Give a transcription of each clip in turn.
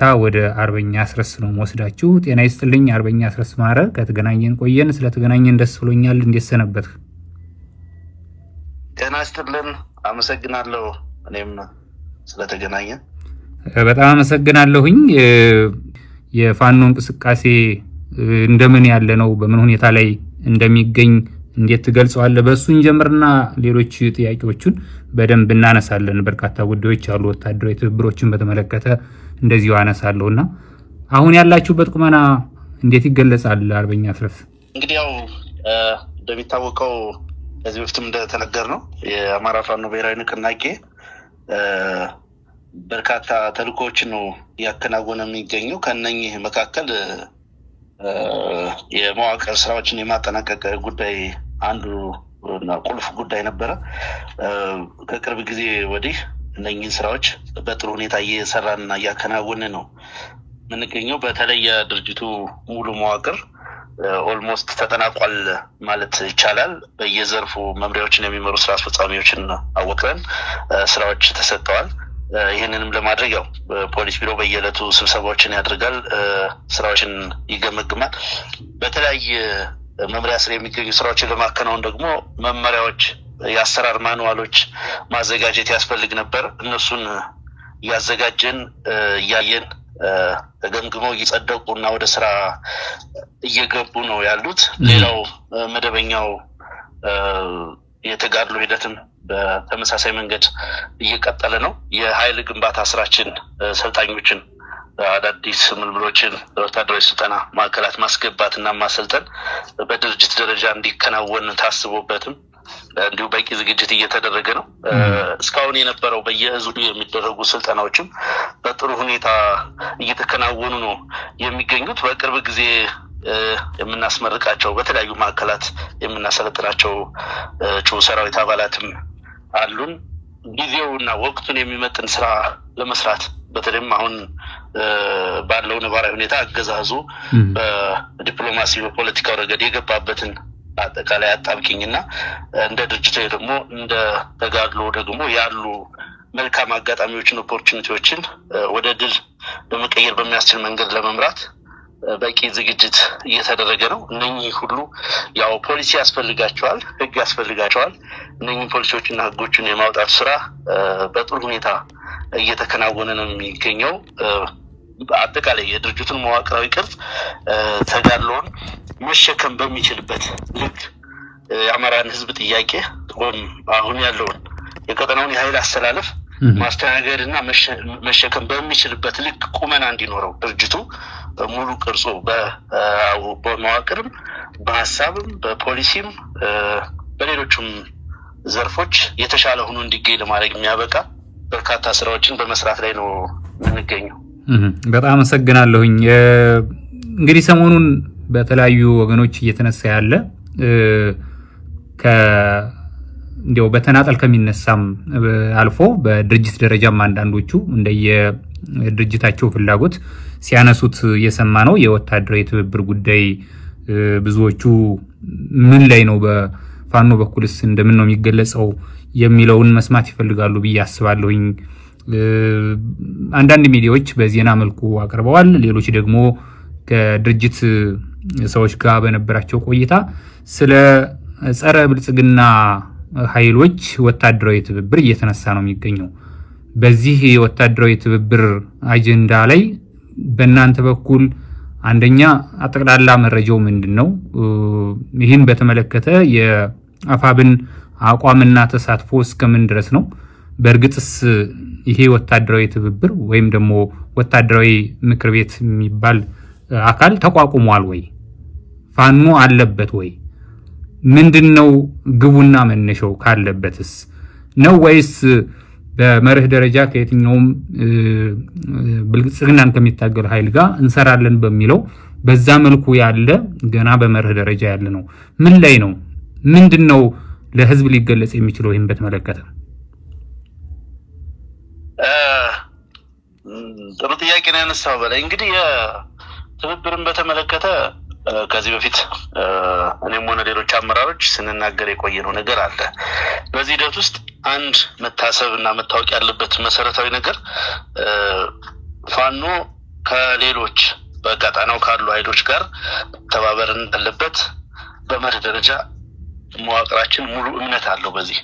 በቀጥታ ወደ አርበኛ አስረስ ነው ወስዳችሁ። ጤና ይስጥልኝ አርበኛ አስረስ ማረ፣ ከተገናኘን ቆየን። ስለተገናኘን ደስ ብሎኛል። እንዴት ሰነበትክ? ጤና ይስጥልን። አመሰግናለሁ። እኔም ስለተገናኘን በጣም አመሰግናለሁኝ። የፋኖ እንቅስቃሴ እንደምን ያለ ነው? በምን ሁኔታ ላይ እንደሚገኝ እንዴት ትገልጸዋለህ? በእሱን ጀምርና ሌሎች ጥያቄዎችን በደንብ እናነሳለን። በርካታ ጉዳዮች አሉ። ወታደራዊ ትብብሮችን በተመለከተ እንደዚሁ አነሳለሁና አሁን ያላችሁበት ቁመና እንዴት ይገለጻል? አርበኛ አስረስ እንግዲህ ያው እንደሚታወቀው ከዚህ በፊትም እንደተነገር ነው የአማራ ፋኖ ብሔራዊ ንቅናቄ በርካታ ተልእኮዎችን ነው ያከናወነ የሚገኘው። ከነኚህ መካከል የመዋቅር ስራዎችን የማጠናቀቅ ጉዳይ አንዱ እና ቁልፍ ጉዳይ ነበረ። ከቅርብ ጊዜ ወዲህ እነኚህን ስራዎች በጥሩ ሁኔታ እየሰራንና እያከናወንን ነው የምንገኘው። በተለይ የድርጅቱ ሙሉ መዋቅር ኦልሞስት ተጠናቋል ማለት ይቻላል። በየዘርፉ መምሪያዎችን የሚመሩ ስራ አስፈጻሚዎችን አወቅረን ስራዎች ተሰጥተዋል። ይህንንም ለማድረግ ያው ፖሊስ ቢሮ በየዕለቱ ስብሰባዎችን ያደርጋል፣ ስራዎችን ይገመግማል። በተለያየ መምሪያ ስር የሚገኙ ስራዎችን ለማከናወን ደግሞ መመሪያዎች፣ የአሰራር ማኑዋሎች ማዘጋጀት ያስፈልግ ነበር። እነሱን እያዘጋጀን እያየን ተገምግመው እየጸደቁ እና ወደ ስራ እየገቡ ነው ያሉት። ሌላው መደበኛው የተጋድሎ ሂደትም በተመሳሳይ መንገድ እየቀጠለ ነው። የኃይል ግንባታ ስራችን ሰልጣኞችን አዳዲስ ምልምሎችን ወታደራዊ ስልጠና ማዕከላት ማስገባት እና ማሰልጠን በድርጅት ደረጃ እንዲከናወን ታስቦበትም እንዲሁ በቂ ዝግጅት እየተደረገ ነው። እስካሁን የነበረው በየህዙ የሚደረጉ ስልጠናዎችም በጥሩ ሁኔታ እየተከናወኑ ነው የሚገኙት። በቅርብ ጊዜ የምናስመርቃቸው በተለያዩ ማዕከላት የምናሰለጥናቸው እጩ ሰራዊት አባላትም አሉን። ጊዜውና ወቅቱን የሚመጥን ስራ ለመስራት በተለይም አሁን ባለው ነባራዊ ሁኔታ አገዛዙ በዲፕሎማሲ በፖለቲካው ረገድ የገባበትን አጠቃላይ አጣብቂኝና እንደ ድርጅት ደግሞ እንደ ተጋድሎ ደግሞ ያሉ መልካም አጋጣሚዎችን ኦፖርቹኒቲዎችን ወደ ድል በመቀየር በሚያስችል መንገድ ለመምራት በቂ ዝግጅት እየተደረገ ነው። እነኚህ ሁሉ ያው ፖሊሲ ያስፈልጋቸዋል፣ ህግ ያስፈልጋቸዋል። እነኚህ ፖሊሲዎችና ህጎችን የማውጣት ስራ በጥሩ ሁኔታ እየተከናወነ ነው የሚገኘው። አጠቃላይ የድርጅቱን መዋቅራዊ ቅርጽ ተጋድሎን መሸከም በሚችልበት ልክ የአማራን ህዝብ ጥያቄ አሁን ያለውን የቀጠናውን የኃይል አስተላለፍ ማስተናገድና መሸከም በሚችልበት ልክ ቁመና እንዲኖረው ድርጅቱ ሙሉ ቅርጹ በመዋቅርም በሀሳብም በፖሊሲም በሌሎችም ዘርፎች የተሻለ ሆኖ እንዲገኝ ለማድረግ የሚያበቃ በርካታ ስራዎችን በመስራት ላይ ነው የምንገኘው። በጣም አመሰግናለሁኝ። እንግዲህ ሰሞኑን በተለያዩ ወገኖች እየተነሳ ያለ እንዲያው በተናጠል ከሚነሳም አልፎ በድርጅት ደረጃም አንዳንዶቹ እንደየድርጅታቸው ፍላጎት ሲያነሱት እየሰማ ነው የወታደራዊ ትብብር ጉዳይ። ብዙዎቹ ምን ላይ ነው በፋኖ በኩልስ እንደምን ነው የሚገለጸው የሚለውን መስማት ይፈልጋሉ ብዬ አስባለሁኝ። አንዳንድ ሚዲያዎች በዜና መልኩ አቅርበዋል። ሌሎች ደግሞ ከድርጅት ሰዎች ጋር በነበራቸው ቆይታ ስለ ጸረ ብልጽግና ኃይሎች ወታደራዊ ትብብር እየተነሳ ነው የሚገኘው። በዚህ የወታደራዊ ትብብር አጀንዳ ላይ በእናንተ በኩል አንደኛ አጠቅላላ መረጃው ምንድነው? ይህን በተመለከተ የአፋብን አቋምና ተሳትፎ እስከምን ድረስ ነው? በእርግጥስ ይሄ ወታደራዊ ትብብር ወይም ደግሞ ወታደራዊ ምክር ቤት የሚባል አካል ተቋቁሟል ወይ? ፋኖ አለበት ወይ? ምንድነው ግቡና መነሻው? ካለበትስ ነው ወይስ በመርህ ደረጃ ከየትኛውም ብልጽግናን ከሚታገል ኃይል ጋር እንሰራለን በሚለው በዛ መልኩ ያለ ገና በመርህ ደረጃ ያለ ነው? ምን ላይ ነው? ምንድነው ለህዝብ ሊገለጽ የሚችለው? ይህን በተመለከተ ጥሩ ጥያቄ ነው ያነሳው። በላይ እንግዲህ ትብብርን በተመለከተ ከዚህ በፊት እኔም ሆነ ሌሎች አመራሮች ስንናገር የቆየነው ነገር አለ። በዚህ ሂደት ውስጥ አንድ መታሰብና መታወቅ ያለበት መሰረታዊ ነገር ፋኖ ከሌሎች በቀጣናው ካሉ ኃይሎች ጋር ተባበር እንዳለበት በመርህ ደረጃ መዋቅራችን ሙሉ እምነት አለው። በዚህ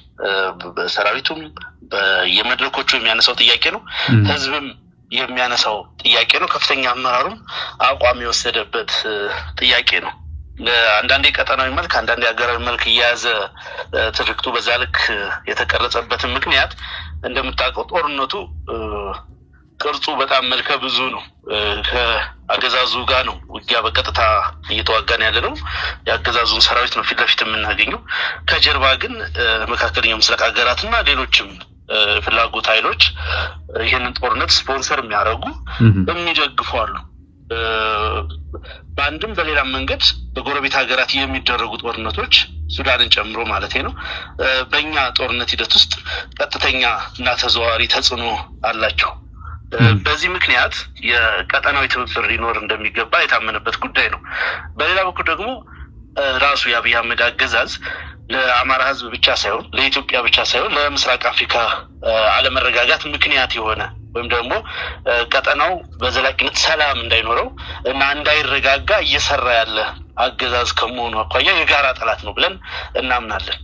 በሰራዊቱም በየመድረኮቹ የሚያነሳው ጥያቄ ነው። ህዝብም የሚያነሳው ጥያቄ ነው። ከፍተኛ አመራሩም አቋም የወሰደበት ጥያቄ ነው። አንዳንዴ ቀጠናዊ መልክ አንዳንዴ ሀገራዊ መልክ እየያዘ ትርክቱ በዛ ልክ የተቀረጸበትን ምክንያት እንደምታውቀው ጦርነቱ ቅርጹ በጣም መልከ ብዙ ነው። ከአገዛዙ ጋር ነው ውጊያ በቀጥታ እየተዋጋን ያለ ነው። የአገዛዙን ሰራዊት ነው ፊት ለፊት የምናገኘው። ከጀርባ ግን መካከለኛው ምስራቅ ሀገራትና ሌሎችም ፍላጎት ኃይሎች ይህንን ጦርነት ስፖንሰር የሚያደርጉ የሚደግፉ አሉ። በአንድም በሌላም መንገድ በጎረቤት ሀገራት የሚደረጉ ጦርነቶች ሱዳንን ጨምሮ ማለት ነው በእኛ ጦርነት ሂደት ውስጥ ቀጥተኛ እና ተዘዋዋሪ ተጽዕኖ አላቸው። በዚህ ምክንያት የቀጠናዊ ትብብር ሊኖር እንደሚገባ የታመነበት ጉዳይ ነው። በሌላ በኩል ደግሞ ራሱ የአብይ አህመድ አገዛዝ ለአማራ ህዝብ ብቻ ሳይሆን ለኢትዮጵያ ብቻ ሳይሆን ለምስራቅ አፍሪካ አለመረጋጋት ምክንያት የሆነ ወይም ደግሞ ቀጠናው በዘላቂነት ሰላም እንዳይኖረው እና እንዳይረጋጋ እየሰራ ያለ አገዛዝ ከመሆኑ አኳያ የጋራ ጠላት ነው ብለን እናምናለን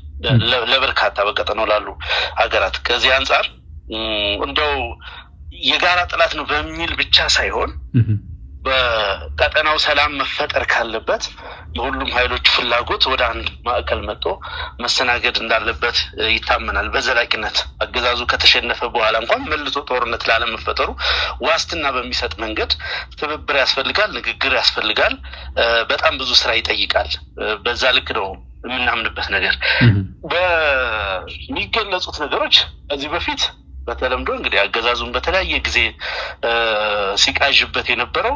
ለበርካታ በቀጠናው ላሉ ሀገራት። ከዚህ አንጻር እንደው የጋራ ጠላት ነው በሚል ብቻ ሳይሆን በቀጠናው ሰላም መፈጠር ካለበት የሁሉም ኃይሎች ፍላጎት ወደ አንድ ማዕከል መጥቶ መሰናገድ እንዳለበት ይታመናል። በዘላቂነት አገዛዙ ከተሸነፈ በኋላ እንኳን መልሶ ጦርነት ላለመፈጠሩ ዋስትና በሚሰጥ መንገድ ትብብር ያስፈልጋል፣ ንግግር ያስፈልጋል፣ በጣም ብዙ ስራ ይጠይቃል። በዛ ልክ ነው የምናምንበት ነገር። በሚገለጹት ነገሮች ከዚህ በፊት በተለምዶ እንግዲህ አገዛዙን በተለያየ ጊዜ ሲቃዥበት የነበረው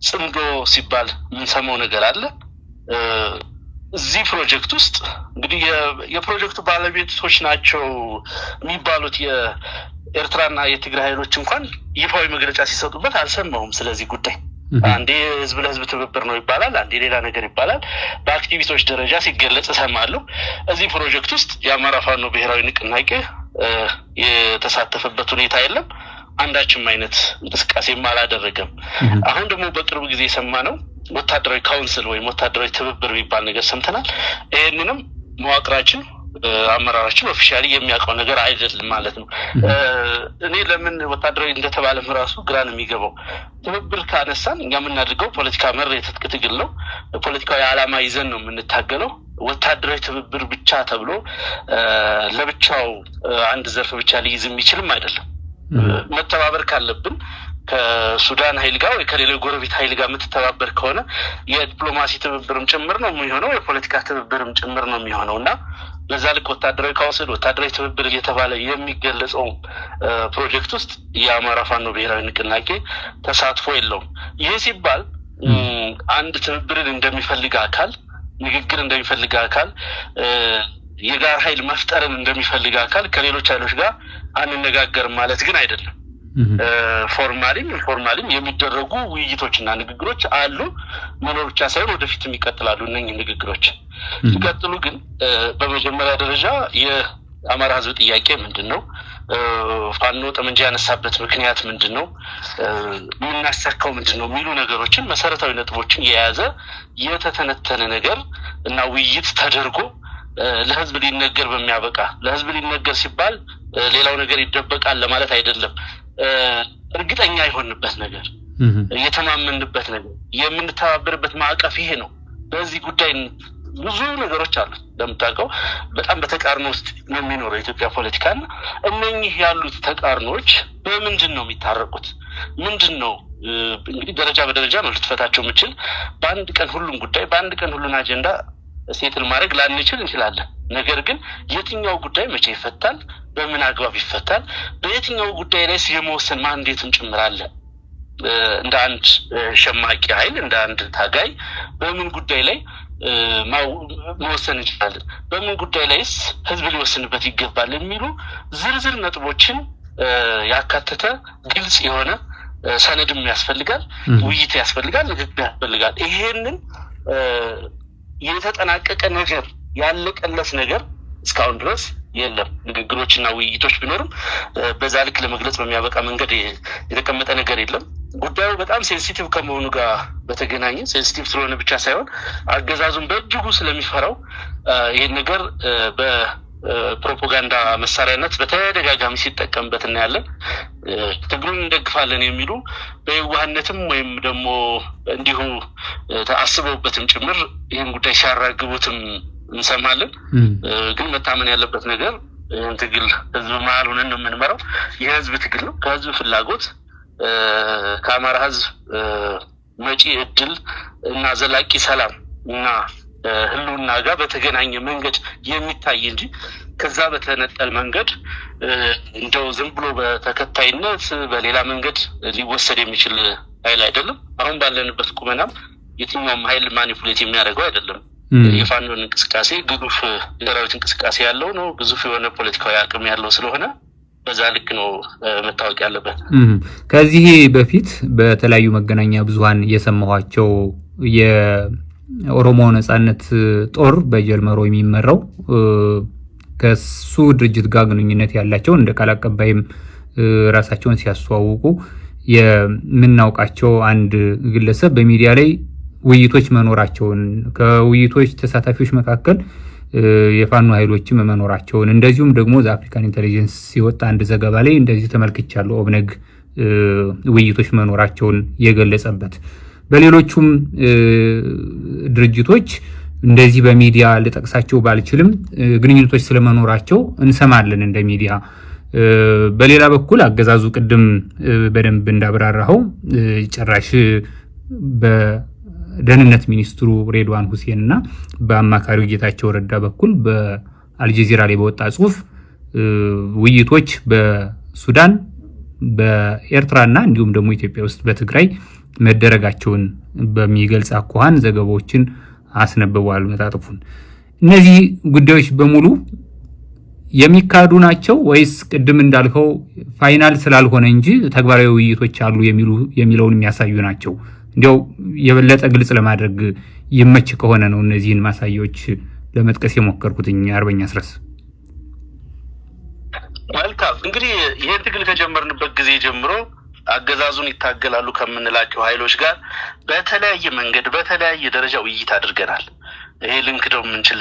ጽምዶ ሲባል የምንሰማው ነገር አለ። እዚህ ፕሮጀክት ውስጥ እንግዲህ የፕሮጀክቱ ባለቤቶች ናቸው የሚባሉት የኤርትራና የትግራይ ኃይሎች እንኳን ይፋዊ መግለጫ ሲሰጡበት አልሰማሁም። ስለዚህ ጉዳይ አንዴ ህዝብ ለህዝብ ትብብር ነው ይባላል፣ አንዴ ሌላ ነገር ይባላል። በአክቲቪስቶች ደረጃ ሲገለጽ እሰማለሁ። እዚህ ፕሮጀክት ውስጥ የአማራ ፋኖ ብሔራዊ ንቅናቄ የተሳተፈበት ሁኔታ የለም። አንዳችም አይነት እንቅስቃሴም አላደረገም። አሁን ደግሞ በቅርብ ጊዜ የሰማነው ወታደራዊ ካውንስል ወይም ወታደራዊ ትብብር የሚባል ነገር ሰምተናል። ይህንንም መዋቅራችን አመራራችን ኦፊሻሊ የሚያውቀው ነገር አይደለም ማለት ነው። እኔ ለምን ወታደራዊ እንደተባለም ራሱ ግራ ነው የሚገባው። ትብብር ካነሳን እኛ የምናደርገው ፖለቲካ መር የትጥቅ ትግል ነው። ፖለቲካዊ ዓላማ ይዘን ነው የምንታገለው። ወታደራዊ ትብብር ብቻ ተብሎ ለብቻው አንድ ዘርፍ ብቻ ሊይዝ የሚችልም አይደለም። መተባበር ካለብን ከሱዳን ኃይል ጋር ወይ ከሌላ ጎረቤት ኃይል ጋር የምትተባበር ከሆነ የዲፕሎማሲ ትብብርም ጭምር ነው የሚሆነው፣ የፖለቲካ ትብብርም ጭምር ነው የሚሆነው እና በዛ ልክ ወታደራዊ ካውንስል ወታደራዊ ትብብር እየተባለ የሚገለጸው ፕሮጀክት ውስጥ የአማራ ፋኖ ብሔራዊ ንቅናቄ ተሳትፎ የለውም። ይህ ሲባል አንድ ትብብርን እንደሚፈልግ አካል፣ ንግግር እንደሚፈልግ አካል፣ የጋራ ኃይል መፍጠርን እንደሚፈልግ አካል ከሌሎች ኃይሎች ጋር አንነጋገርም ማለት ግን አይደለም። ፎርማሊም ኢንፎርማሊም የሚደረጉ ውይይቶችና ንግግሮች አሉ። መኖር ብቻ ሳይሆን ወደፊትም ይቀጥላሉ። እነኚህ ንግግሮች ሲቀጥሉ ግን በመጀመሪያ ደረጃ የአማራ ህዝብ ጥያቄ ምንድን ነው? ፋኖ ጠመንጃ ያነሳበት ምክንያት ምንድን ነው? የምናሳካው ምንድን ነው? የሚሉ ነገሮችን መሰረታዊ ነጥቦችን የያዘ የተተነተነ ነገር እና ውይይት ተደርጎ ለህዝብ ሊነገር በሚያበቃ ለህዝብ ሊነገር ሲባል ሌላው ነገር ይደበቃል ለማለት አይደለም። እርግጠኛ የሆንበት ነገር፣ የተማመንበት ነገር፣ የምንተባበርበት ማዕቀፍ ይሄ ነው። በዚህ ጉዳይ ብዙ ነገሮች አሉ። እንደምታውቀው በጣም በተቃርኖ ውስጥ ነው የሚኖረው የኢትዮጵያ ፖለቲካና እነኚህ ያሉት ተቃርኖች በምንድን ነው የሚታረቁት? ምንድን ነው እንግዲህ ደረጃ በደረጃ ነው ልትፈታቸው የምችል። በአንድ ቀን ሁሉም ጉዳይ በአንድ ቀን ሁሉን አጀንዳ ሴትል ማድረግ ላንችል እንችላለን። ነገር ግን የትኛው ጉዳይ መቼ ይፈታል? በምን አግባብ ይፈታል? በየትኛው ጉዳይ ላይ የመወሰን ማንዴትም ጭምር አለ። እንደ አንድ ሸማቂ ኃይል እንደ አንድ ታጋይ በምን ጉዳይ ላይ መወሰን እንችላለን? በምን ጉዳይ ላይስ ህዝብ ሊወስንበት ይገባል? የሚሉ ዝርዝር ነጥቦችን ያካተተ ግልጽ የሆነ ሰነድም ያስፈልጋል፣ ውይይት ያስፈልጋል፣ ንግግር ያስፈልጋል። ይሄንን የተጠናቀቀ ነገር ያለቀለት ነገር እስካሁን ድረስ የለም። ንግግሮችና ውይይቶች ቢኖርም በዛ ልክ ለመግለጽ በሚያበቃ መንገድ የተቀመጠ ነገር የለም። ጉዳዩ በጣም ሴንሲቲቭ ከመሆኑ ጋር በተገናኘ ሴንሲቲቭ ስለሆነ ብቻ ሳይሆን አገዛዙን በእጅጉ ስለሚፈራው ይሄን ነገር በፕሮፓጋንዳ መሳሪያነት በተደጋጋሚ ሲጠቀምበት እናያለን። ትግሉን እንደግፋለን የሚሉ በየዋህነትም ወይም ደግሞ እንዲሁ አስበውበትም ጭምር ይህን ጉዳይ ሲያራግቡትም እንሰማለን። ግን መታመን ያለበት ነገር ይህን ትግል ህዝብ መሀል ሆነን ነው የምንመራው። የህዝብ ትግል ነው። ከህዝብ ፍላጎት ከአማራ ህዝብ መጪ እድል እና ዘላቂ ሰላም እና ህልውና ጋር በተገናኘ መንገድ የሚታይ እንጂ ከዛ በተነጠል መንገድ እንደው ዝም ብሎ በተከታይነት በሌላ መንገድ ሊወሰድ የሚችል ኃይል አይደለም። አሁን ባለንበት ቁመናም የትኛውም ኃይል ማኒፑሌት የሚያደርገው አይደለም። የፋኖን እንቅስቃሴ ግዙፍ የሰራዊት እንቅስቃሴ ያለው ነው። ግዙፍ የሆነ ፖለቲካዊ አቅም ያለው ስለሆነ በዛ ልክ ነው መታወቅ ያለበት። ከዚህ በፊት በተለያዩ መገናኛ ብዙሃን የሰማኋቸው የኦሮሞ ነጻነት ጦር በጀልመሮ የሚመራው ከሱ ድርጅት ጋር ግንኙነት ያላቸው እንደ ቃል አቀባይም ራሳቸውን ሲያስተዋውቁ የምናውቃቸው አንድ ግለሰብ በሚዲያ ላይ ውይይቶች መኖራቸውን ከውይይቶች ተሳታፊዎች መካከል የፋኖ ኃይሎችም መኖራቸውን እንደዚሁም ደግሞ ዘአፍሪካን ኢንተለጀንስ ሲወጣ አንድ ዘገባ ላይ እንደዚህ ተመልክቻለሁ። ኦብነግ ውይይቶች መኖራቸውን የገለጸበት በሌሎቹም ድርጅቶች እንደዚህ በሚዲያ ልጠቅሳቸው ባልችልም ግንኙነቶች ስለመኖራቸው እንሰማለን እንደ ሚዲያ። በሌላ በኩል አገዛዙ ቅድም በደንብ እንዳብራራው ጭራሽ በደህንነት ሚኒስትሩ ሬድዋን ሁሴን እና በአማካሪው ጌታቸው ረዳ በኩል በአልጀዚራ ላይ በወጣ ጽሁፍ ውይይቶች በሱዳን በኤርትራና እንዲሁም ደግሞ ኢትዮጵያ ውስጥ በትግራይ መደረጋቸውን በሚገልጽ አኳኋን ዘገባዎችን አስነብበዋል መጣጥፉን። እነዚህ ጉዳዮች በሙሉ የሚካዱ ናቸው ወይስ ቅድም እንዳልከው ፋይናል ስላልሆነ እንጂ ተግባራዊ ውይይቶች አሉ የሚለውን የሚያሳዩ ናቸው? እንዲያው የበለጠ ግልጽ ለማድረግ ይመች ከሆነ ነው እነዚህን ማሳያዎች ለመጥቀስ የሞከርኩትኝ። አርበኛ አስረስ መልካም። እንግዲህ ይሄን ትግል ከጀመርንበት ጊዜ ጀምሮ አገዛዙን ይታገላሉ ከምንላቸው ኃይሎች ጋር በተለያየ መንገድ በተለያየ ደረጃ ውይይት አድርገናል። ይሄ ልንክደው የምንችል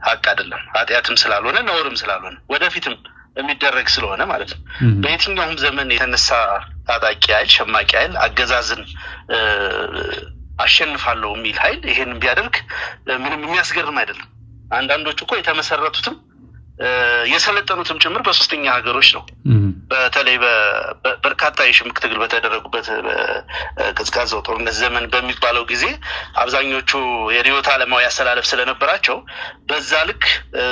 ሀቅ አይደለም። ኃጢአትም ስላልሆነ ነውርም ስላልሆነ ወደፊትም የሚደረግ ስለሆነ ማለት ነው። በየትኛውም ዘመን የተነሳ ታጣቂ ኃይል ሸማቂ ኃይል አገዛዝን አሸንፋለሁ የሚል ኃይል ይሄን ቢያደርግ ምንም የሚያስገርም አይደለም። አንዳንዶቹ እኮ የተመሰረቱትም የሰለጠኑትም ጭምር በሶስተኛ ሀገሮች ነው። በተለይ በርካታ የሽምቅ ትግል በተደረጉበት ቀዝቃዛው ጦርነት ዘመን በሚባለው ጊዜ አብዛኞቹ የሪዮት ዓለማዊ አስተላለፍ ስለነበራቸው በዛ ልክ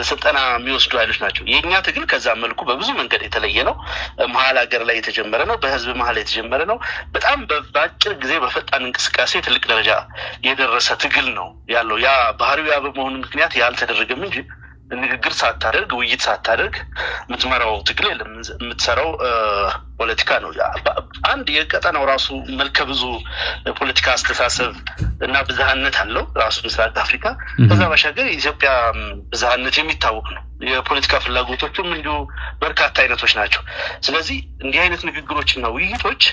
ስልጠና የሚወስዱ ኃይሎች ናቸው። የኛ ትግል ከዛ መልኩ በብዙ መንገድ የተለየ ነው። መሀል ሀገር ላይ የተጀመረ ነው። በህዝብ መሀል የተጀመረ ነው። በጣም በአጭር ጊዜ በፈጣን እንቅስቃሴ ትልቅ ደረጃ የደረሰ ትግል ነው ያለው። ያ ባህሪው ያ በመሆኑ ምክንያት ያልተደረገም እንጂ ንግግር ሳታደርግ ውይይት ሳታደርግ የምትመራው ትግል የለም። የምትሰራው ፖለቲካ ነው። አንድ የቀጠናው ራሱ መልከ ብዙ ፖለቲካ አስተሳሰብ እና ብዝሃነት አለው ራሱ ምስራቅ አፍሪካ። ከዛ ባሻገር የኢትዮጵያ ብዝሃነት የሚታወቅ ነው። የፖለቲካ ፍላጎቶችም እንዲሁ በርካታ አይነቶች ናቸው። ስለዚህ እንዲህ አይነት ንግግሮችና ውይይቶች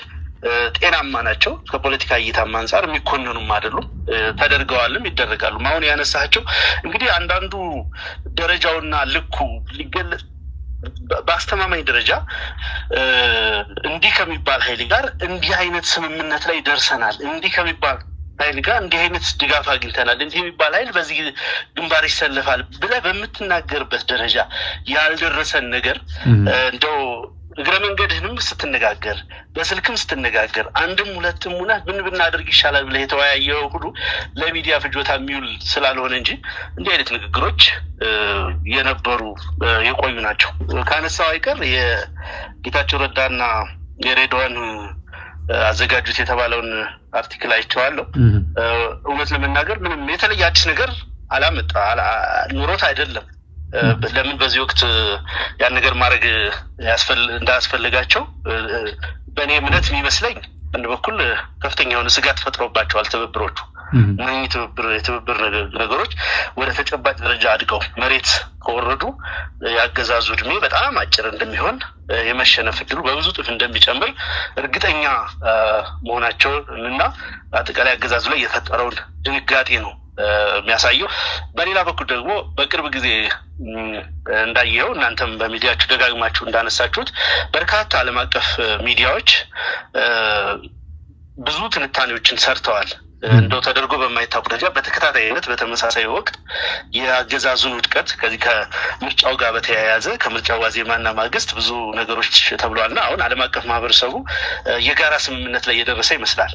ጤናማ ናቸው። ከፖለቲካ እይታም አንጻር የሚኮንኑም አይደሉም። ተደርገዋልም ይደረጋሉ። አሁን ያነሳቸው እንግዲህ አንዳንዱ ደረጃውና ልኩ ሊገለጽ በአስተማማኝ ደረጃ እንዲህ ከሚባል ኃይል ጋር እንዲህ አይነት ስምምነት ላይ ደርሰናል፣ እንዲህ ከሚባል ኃይል ጋር እንዲህ አይነት ድጋፍ አግኝተናል፣ እንዲህ የሚባል ኃይል በዚህ ግንባር ይሰለፋል ብለህ በምትናገርበት ደረጃ ያልደረሰን ነገር እንደው እግረ መንገድህንም ስትነጋገር በስልክም ስትነጋገር አንድም ሁለትም ሆነ ምን ብናደርግ ይሻላል ብለህ የተወያየው ሁሉ ለሚዲያ ፍጆታ የሚውል ስላልሆነ እንጂ እንዲህ አይነት ንግግሮች የነበሩ የቆዩ ናቸው። ካነሳው አይቀር የጌታቸው ረዳና የሬድዋን አዘጋጁት የተባለውን አርቲክል አይቼዋለሁ። እውነት ለመናገር ምንም የተለየ አዲስ ነገር አላመጣ ኑሮት አይደለም። ለምን በዚህ ወቅት ያን ነገር ማድረግ እንዳያስፈልጋቸው በእኔ እምነት የሚመስለኝ አንድ በኩል ከፍተኛ የሆነ ስጋት ፈጥሮባቸዋል ትብብሮቹ። የትብብር ነገሮች ወደ ተጨባጭ ደረጃ አድገው መሬት ከወረዱ ያገዛዙ እድሜ በጣም አጭር እንደሚሆን የመሸነፍ ዕድሉ በብዙ ጥፍ እንደሚጨምር እርግጠኛ መሆናቸውንና አጠቃላይ አገዛዙ ላይ የፈጠረውን ድንጋጤ ነው የሚያሳየው። በሌላ በኩል ደግሞ በቅርብ ጊዜ እንዳየው እናንተም በሚዲያችሁ ደጋግማችሁ እንዳነሳችሁት በርካታ ዓለም አቀፍ ሚዲያዎች ብዙ ትንታኔዎችን ሰርተዋል። እንደው ተደርጎ በማይታወቅ ደረጃ በተከታታይነት በተመሳሳይ ወቅት የአገዛዙን ውድቀት ከዚህ ከምርጫው ጋር በተያያዘ ከምርጫው ዋዜማና ማግስት ብዙ ነገሮች ተብሏልና አሁን ዓለም አቀፍ ማህበረሰቡ የጋራ ስምምነት ላይ የደረሰ ይመስላል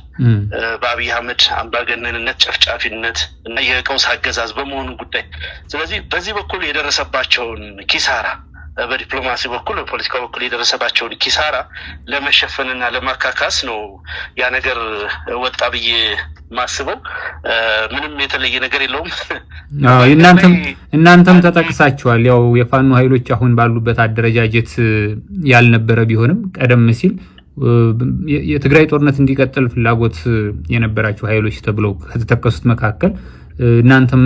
በአብይ አህመድ አምባገነንነት፣ ጨፍጫፊነት እና የቀውስ አገዛዝ በመሆኑ ጉዳይ። ስለዚህ በዚህ በኩል የደረሰባቸውን ኪሳራ በዲፕሎማሲ በኩል በፖለቲካ በኩል የደረሰባቸውን ኪሳራ ለመሸፈንና ለማካካስ ነው ያ ነገር ወጣ ብዬ ማስበው። ምንም የተለየ ነገር የለውም። እናንተም ተጠቅሳችኋል። ያው የፋኖ ኃይሎች አሁን ባሉበት አደረጃጀት ያልነበረ ቢሆንም ቀደም ሲል የትግራይ ጦርነት እንዲቀጥል ፍላጎት የነበራቸው ኃይሎች ተብለው ከተጠቀሱት መካከል እናንተም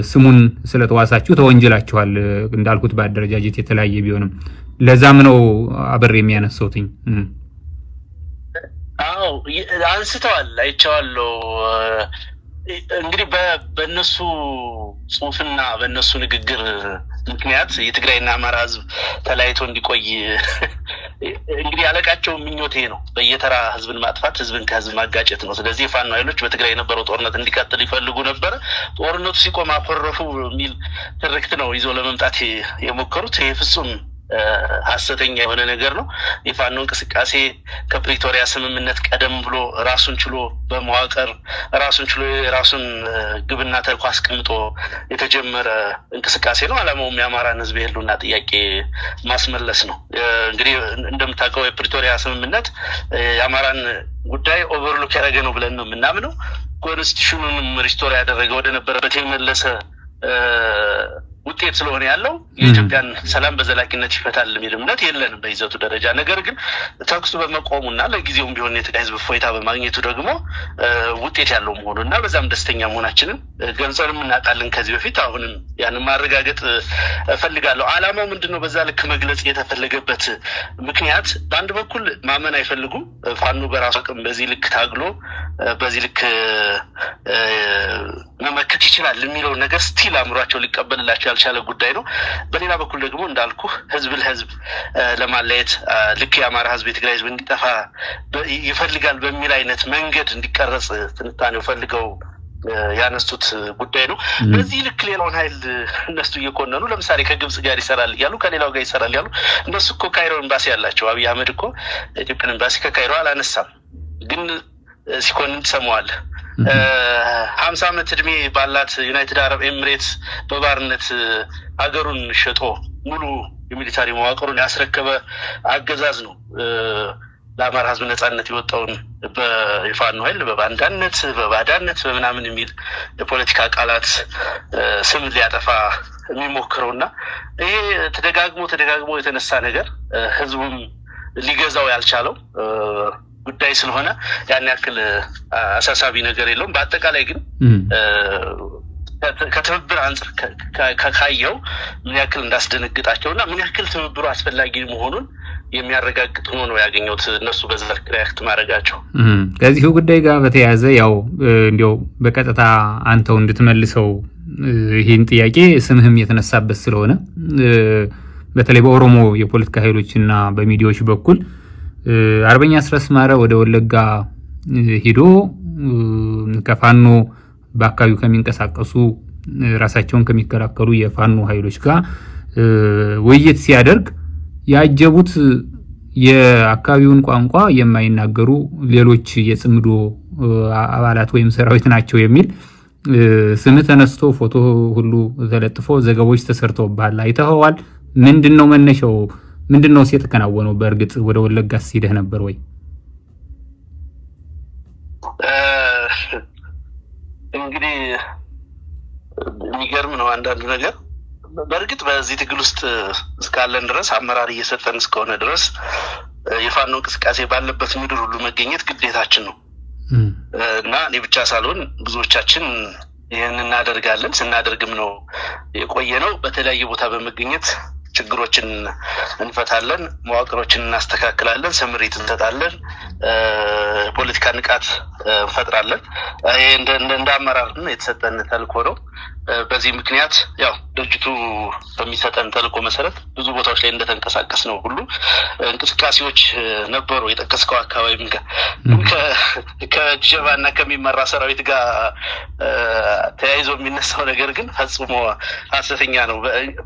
ስሙን ስለተዋሳችሁ ተወንጀላችኋል። እንዳልኩት በአደረጃጀት የተለያየ ቢሆንም ለዛም ነው አብሬ የሚያነሳውትኝ። አዎ አንስተዋል፣ አይቼዋለሁ። እንግዲህ በእነሱ ጽሁፍና በእነሱ ንግግር ምክንያት የትግራይና አማራ ህዝብ ተለያይቶ እንዲቆይ እንግዲህ ያለቃቸው ምኞቴ ነው። በየተራ ህዝብን ማጥፋት፣ ህዝብን ከህዝብ ማጋጨት ነው። ስለዚህ የፋኖ ኃይሎች በትግራይ የነበረው ጦርነት እንዲቀጥል ይፈልጉ ነበር። ጦርነቱ ሲቆም አኮረፉ የሚል ትርክት ነው ይዞ ለመምጣት የሞከሩት። ይሄ ፍጹም ሐሰተኛ የሆነ ነገር ነው። የፋኖ እንቅስቃሴ ከፕሪቶሪያ ስምምነት ቀደም ብሎ ራሱን ችሎ በመዋቀር ራሱን ችሎ የራሱን ግብና ተልዕኮ አስቀምጦ የተጀመረ እንቅስቃሴ ነው። ዓላማውም የአማራን ህዝብ የህልውና ጥያቄ ማስመለስ ነው። እንግዲህ እንደምታውቀው የፕሪቶሪያ ስምምነት የአማራን ጉዳይ ኦቨርሎክ ያደረገ ነው ብለን ነው የምናምነው። ኮንስቲቱሽኑንም ሪስቶር ያደረገ ወደ ነበረበት የመለሰ ውጤት ስለሆነ ያለው የኢትዮጵያን ሰላም በዘላቂነት ይፈታል የሚል እምነት የለንም በይዘቱ ደረጃ። ነገር ግን ተኩሱ በመቆሙና ለጊዜውም ቢሆን የትግራይ ህዝብ ፎይታ በማግኘቱ ደግሞ ውጤት ያለው መሆኑና በዛም ደስተኛ መሆናችንን ገልጸንም እናውቃለን ከዚህ በፊት። አሁንም ያንን ማረጋገጥ እፈልጋለሁ። ዓላማው ምንድነው? በዛ ልክ መግለጽ የተፈለገበት ምክንያት በአንድ በኩል ማመን አይፈልጉም። ፋኖ በራሱ አቅም በዚህ ልክ ታግሎ በዚህ ልክ መመከት ይችላል የሚለው ነገር ስቲል አእምሯቸው ሊቀበልላቸው ያልቻለ ጉዳይ ነው። በሌላ በኩል ደግሞ እንዳልኩ ህዝብ ለህዝብ ለማለየት ልክ የአማራ ህዝብ የትግራይ ህዝብ እንዲጠፋ ይፈልጋል በሚል አይነት መንገድ እንዲቀረጽ ትንታኔው ፈልገው ያነሱት ጉዳይ ነው። በዚህ ልክ ሌላውን ኃይል እነሱ እየኮነኑ ለምሳሌ ከግብጽ ጋር ይሰራል ያሉ ከሌላው ጋር ይሰራል ያሉ እነሱ እኮ ካይሮ ኤምባሲ ያላቸው አብይ አህመድ እኮ ኢትዮጵያን ኤምባሲ ከካይሮ አላነሳም፣ ግን ሲኮንን ትሰማዋለህ። 50 ዓመት እድሜ ባላት ዩናይትድ አረብ ኤሚሬትስ በባርነት ሀገሩን ሸጦ ሙሉ የሚሊታሪ መዋቅሩን ያስረከበ አገዛዝ ነው ለአማራ ህዝብ ነጻነት የወጣውን በፋኖ ኃይል በባንዳነት በባዳነት በምናምን የሚል የፖለቲካ ቃላት ስም ሊያጠፋ የሚሞክረውና ይሄ ተደጋግሞ የተነሳ ነገር ህዝቡም ሊገዛው ያልቻለው ጉዳይ ስለሆነ ያን ያክል አሳሳቢ ነገር የለውም። በአጠቃላይ ግን ከትብብር አንጻር ካየው ምን ያክል እንዳስደነግጣቸውና ምን ያክል ትብብሩ አስፈላጊ መሆኑን የሚያረጋግጥ ሆኖ ነው ያገኘሁት እነሱ በዛ ልክ ሪያክት ማድረጋቸው። ከዚሁ ጉዳይ ጋር በተያያዘ ያው እንዲያው በቀጥታ አንተው እንድትመልሰው ይህን ጥያቄ ስምህም የተነሳበት ስለሆነ በተለይ በኦሮሞ የፖለቲካ ኃይሎችና በሚዲያዎች በኩል አርበኛ አስረስ ማረ ወደ ወለጋ ሄዶ ከፋኖ በአካባቢው ከሚንቀሳቀሱ ራሳቸውን ከሚከራከሩ የፋኖ ኃይሎች ጋር ውይይት ሲያደርግ ያጀቡት የአካባቢውን ቋንቋ የማይናገሩ ሌሎች የጽምዶ አባላት ወይም ሰራዊት ናቸው የሚል ስም ተነስቶ ፎቶ ሁሉ ተለጥፎ ዘገቦች ተሰርተውባል። አይተኸዋል? ምንድነው መነሻው? ምንድነው የተከናወነው? በእርግጥ ወደ ወለጋ ሲሄድ ነበር ወይ? እንግዲህ የሚገርም ነው አንዳንዱ ነገር። በእርግጥ በዚህ ትግል ውስጥ እስካለን ድረስ አመራር እየሰጠን እስከሆነ ድረስ የፋኖ እንቅስቃሴ ባለበት ምድር ሁሉ መገኘት ግዴታችን ነው። እና እኔ ብቻ ሳልሆን ብዙዎቻችን ይህን እናደርጋለን። ስናደርግም ነው የቆየነው። በተለያየ ቦታ በመገኘት ችግሮችን እንፈታለን፣ መዋቅሮችን እናስተካክላለን፣ ስምሪት እንሰጣለን፣ ፖለቲካ ንቃት እንፈጥራለን። ይሄ እንደ አመራር የተሰጠን ተልእኮ ነው። በዚህ ምክንያት ያው ድርጅቱ በሚሰጠን ተልእኮ መሰረት ብዙ ቦታዎች ላይ እንደተንቀሳቀስ ነው ሁሉ እንቅስቃሴዎች ነበሩ። የጠቀስከው አካባቢ ከጀባና ከሚመራ ሰራዊት ጋር ተያይዞ የሚነሳው ነገር ግን ፈጽሞ ሐሰተኛ ነው።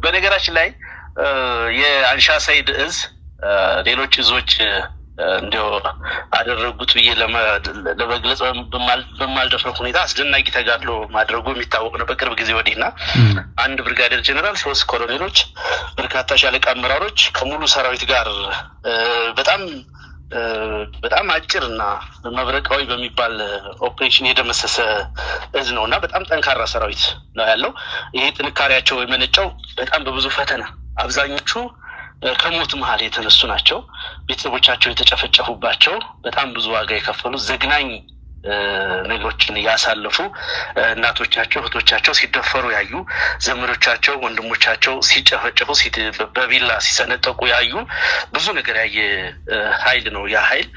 በነገራችን ላይ የአንሻ ሰይድ እዝ ሌሎች እዞች እንዲያው አደረጉት ብዬ ለመግለጽ በማልደፍረው ሁኔታ አስደናቂ ተጋድሎ ማድረጉ የሚታወቅ ነው። በቅርብ ጊዜ ወዲህና አንድ ብርጋዴር ጀነራል፣ 3 ኮሎኔሎች፣ በርካታ ሻለቃ አመራሮች ከሙሉ ሰራዊት ጋር በጣም አጭር እና መብረቃዊ በሚባል ኦፕሬሽን የደመሰሰ እዝ ነው እና በጣም ጠንካራ ሰራዊት ነው ያለው። ይሄ ጥንካሬያቸው የመነጨው በጣም በብዙ ፈተና፣ አብዛኞቹ ከሞት መሀል የተነሱ ናቸው። ቤተሰቦቻቸው የተጨፈጨፉባቸው፣ በጣም ብዙ ዋጋ የከፈሉ፣ ዘግናኝ ነገሮችን ያሳለፉ፣ እናቶቻቸው እህቶቻቸው ሲደፈሩ ያዩ፣ ዘመዶቻቸው ወንድሞቻቸው ሲጨፈጨፉ በቢላ ሲሰነጠቁ ያዩ፣ ብዙ ነገር ያየ ኃይል ነው። ያ ኃይል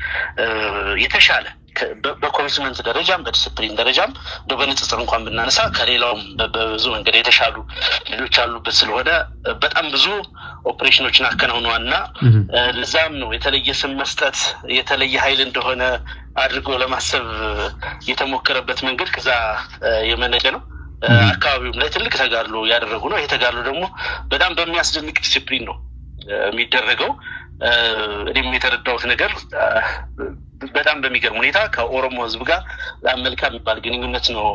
የተሻለ በኮሚትመንት ደረጃም በዲስፕሊን ደረጃም በንጽጽር እንኳን ብናነሳ ከሌላውም በብዙ መንገድ የተሻሉ ልጆች ያሉበት ስለሆነ በጣም ብዙ ኦፕሬሽኖችን አከናውነዋልና ለዛም ነው የተለየ ስም መስጠት የተለየ ኃይል እንደሆነ አድርጎ ለማሰብ የተሞከረበት መንገድ ከዛ የመነጨ ነው። አካባቢውም ላይ ትልቅ ተጋድሎ ያደረጉ ነው። ይሄ ተጋድሎ ደግሞ በጣም በሚያስደንቅ ዲስፕሊን ነው የሚደረገው። እኔም የተረዳሁት ነገር በጣም በሚገርም ሁኔታ ከኦሮሞ ሕዝብ ጋር መልካም የሚባል ግንኙነት ነው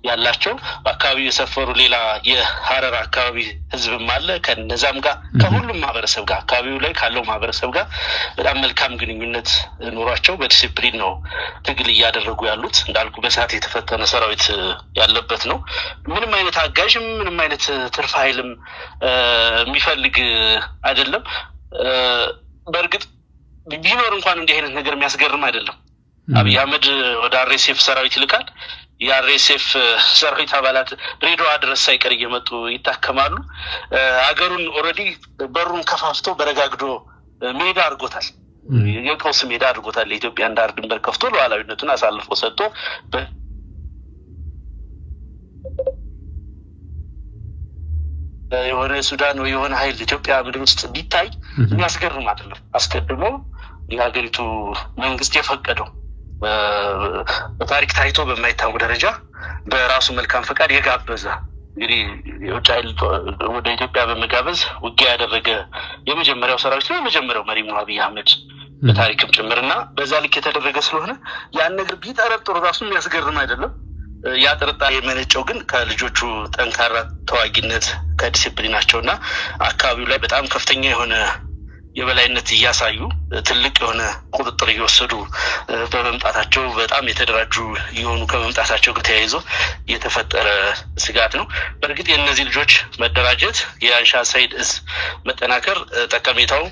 ያላቸው። በአካባቢው የሰፈሩ ሌላ የሀረር አካባቢ ሕዝብም አለ። ከነዛም ጋር ከሁሉም ማህበረሰብ ጋር አካባቢው ላይ ካለው ማህበረሰብ ጋር በጣም መልካም ግንኙነት ኖሯቸው በዲሲፕሊን ነው ትግል እያደረጉ ያሉት። እንዳልኩ በሰዓት የተፈተነ ሰራዊት ያለበት ነው። ምንም አይነት አጋዥም ምንም አይነት ትርፍ ኃይልም የሚፈልግ አይደለም። በእርግጥ ቢኖር እንኳን እንዲህ አይነት ነገር የሚያስገርም አይደለም። አብይ አህመድ ወደ አርኤስኤፍ ሰራዊት ይልካል። የአርኤስኤፍ ሰራዊት አባላት ድሬዳዋ ድረስ ሳይቀር እየመጡ ይታከማሉ። አገሩን ኦልሬዲ በሩን ከፋፍቶ በረጋግዶ ሜዳ አድርጎታል። የቀውስ ሜዳ አድርጎታል። የኢትዮጵያን ዳር ድንበር ከፍቶ ሉዓላዊነቱን አሳልፎ ሰጥቶ የሆነ ሱዳን ወይ የሆነ ኃይል ኢትዮጵያ ምድር ውስጥ ቢታይ የሚያስገርም አይደለም። አስቀድሞ የሀገሪቱ መንግስት የፈቀደው በታሪክ ታይቶ በማይታወቅ ደረጃ በራሱ መልካም ፈቃድ የጋበዘ እንግዲህ የውጭ ኃይል ወደ ኢትዮጵያ በመጋበዝ ውጊያ ያደረገ የመጀመሪያው ሰራዊት ነው። የመጀመሪያው መሪ ነው አብይ አህመድ በታሪክም ጭምርና በዛ ልክ የተደረገ ስለሆነ ያን ነገር ቢጠረጥሩ ራሱ የሚያስገርም አይደለም። ያ ጥርጣሬ የመነጨው ግን ከልጆቹ ጠንካራ ተዋጊነት ከዲሲፕሊናቸውና አካባቢው ላይ በጣም ከፍተኛ የሆነ የበላይነት እያሳዩ ትልቅ የሆነ ቁጥጥር እየወሰዱ በመምጣታቸው በጣም የተደራጁ የሆኑ ከመምጣታቸው ጋር ተያይዞ የተፈጠረ ስጋት ነው። በእርግጥ የእነዚህ ልጆች መደራጀት የአንሻ ሰይድ እዝ መጠናከር ጠቀሜታው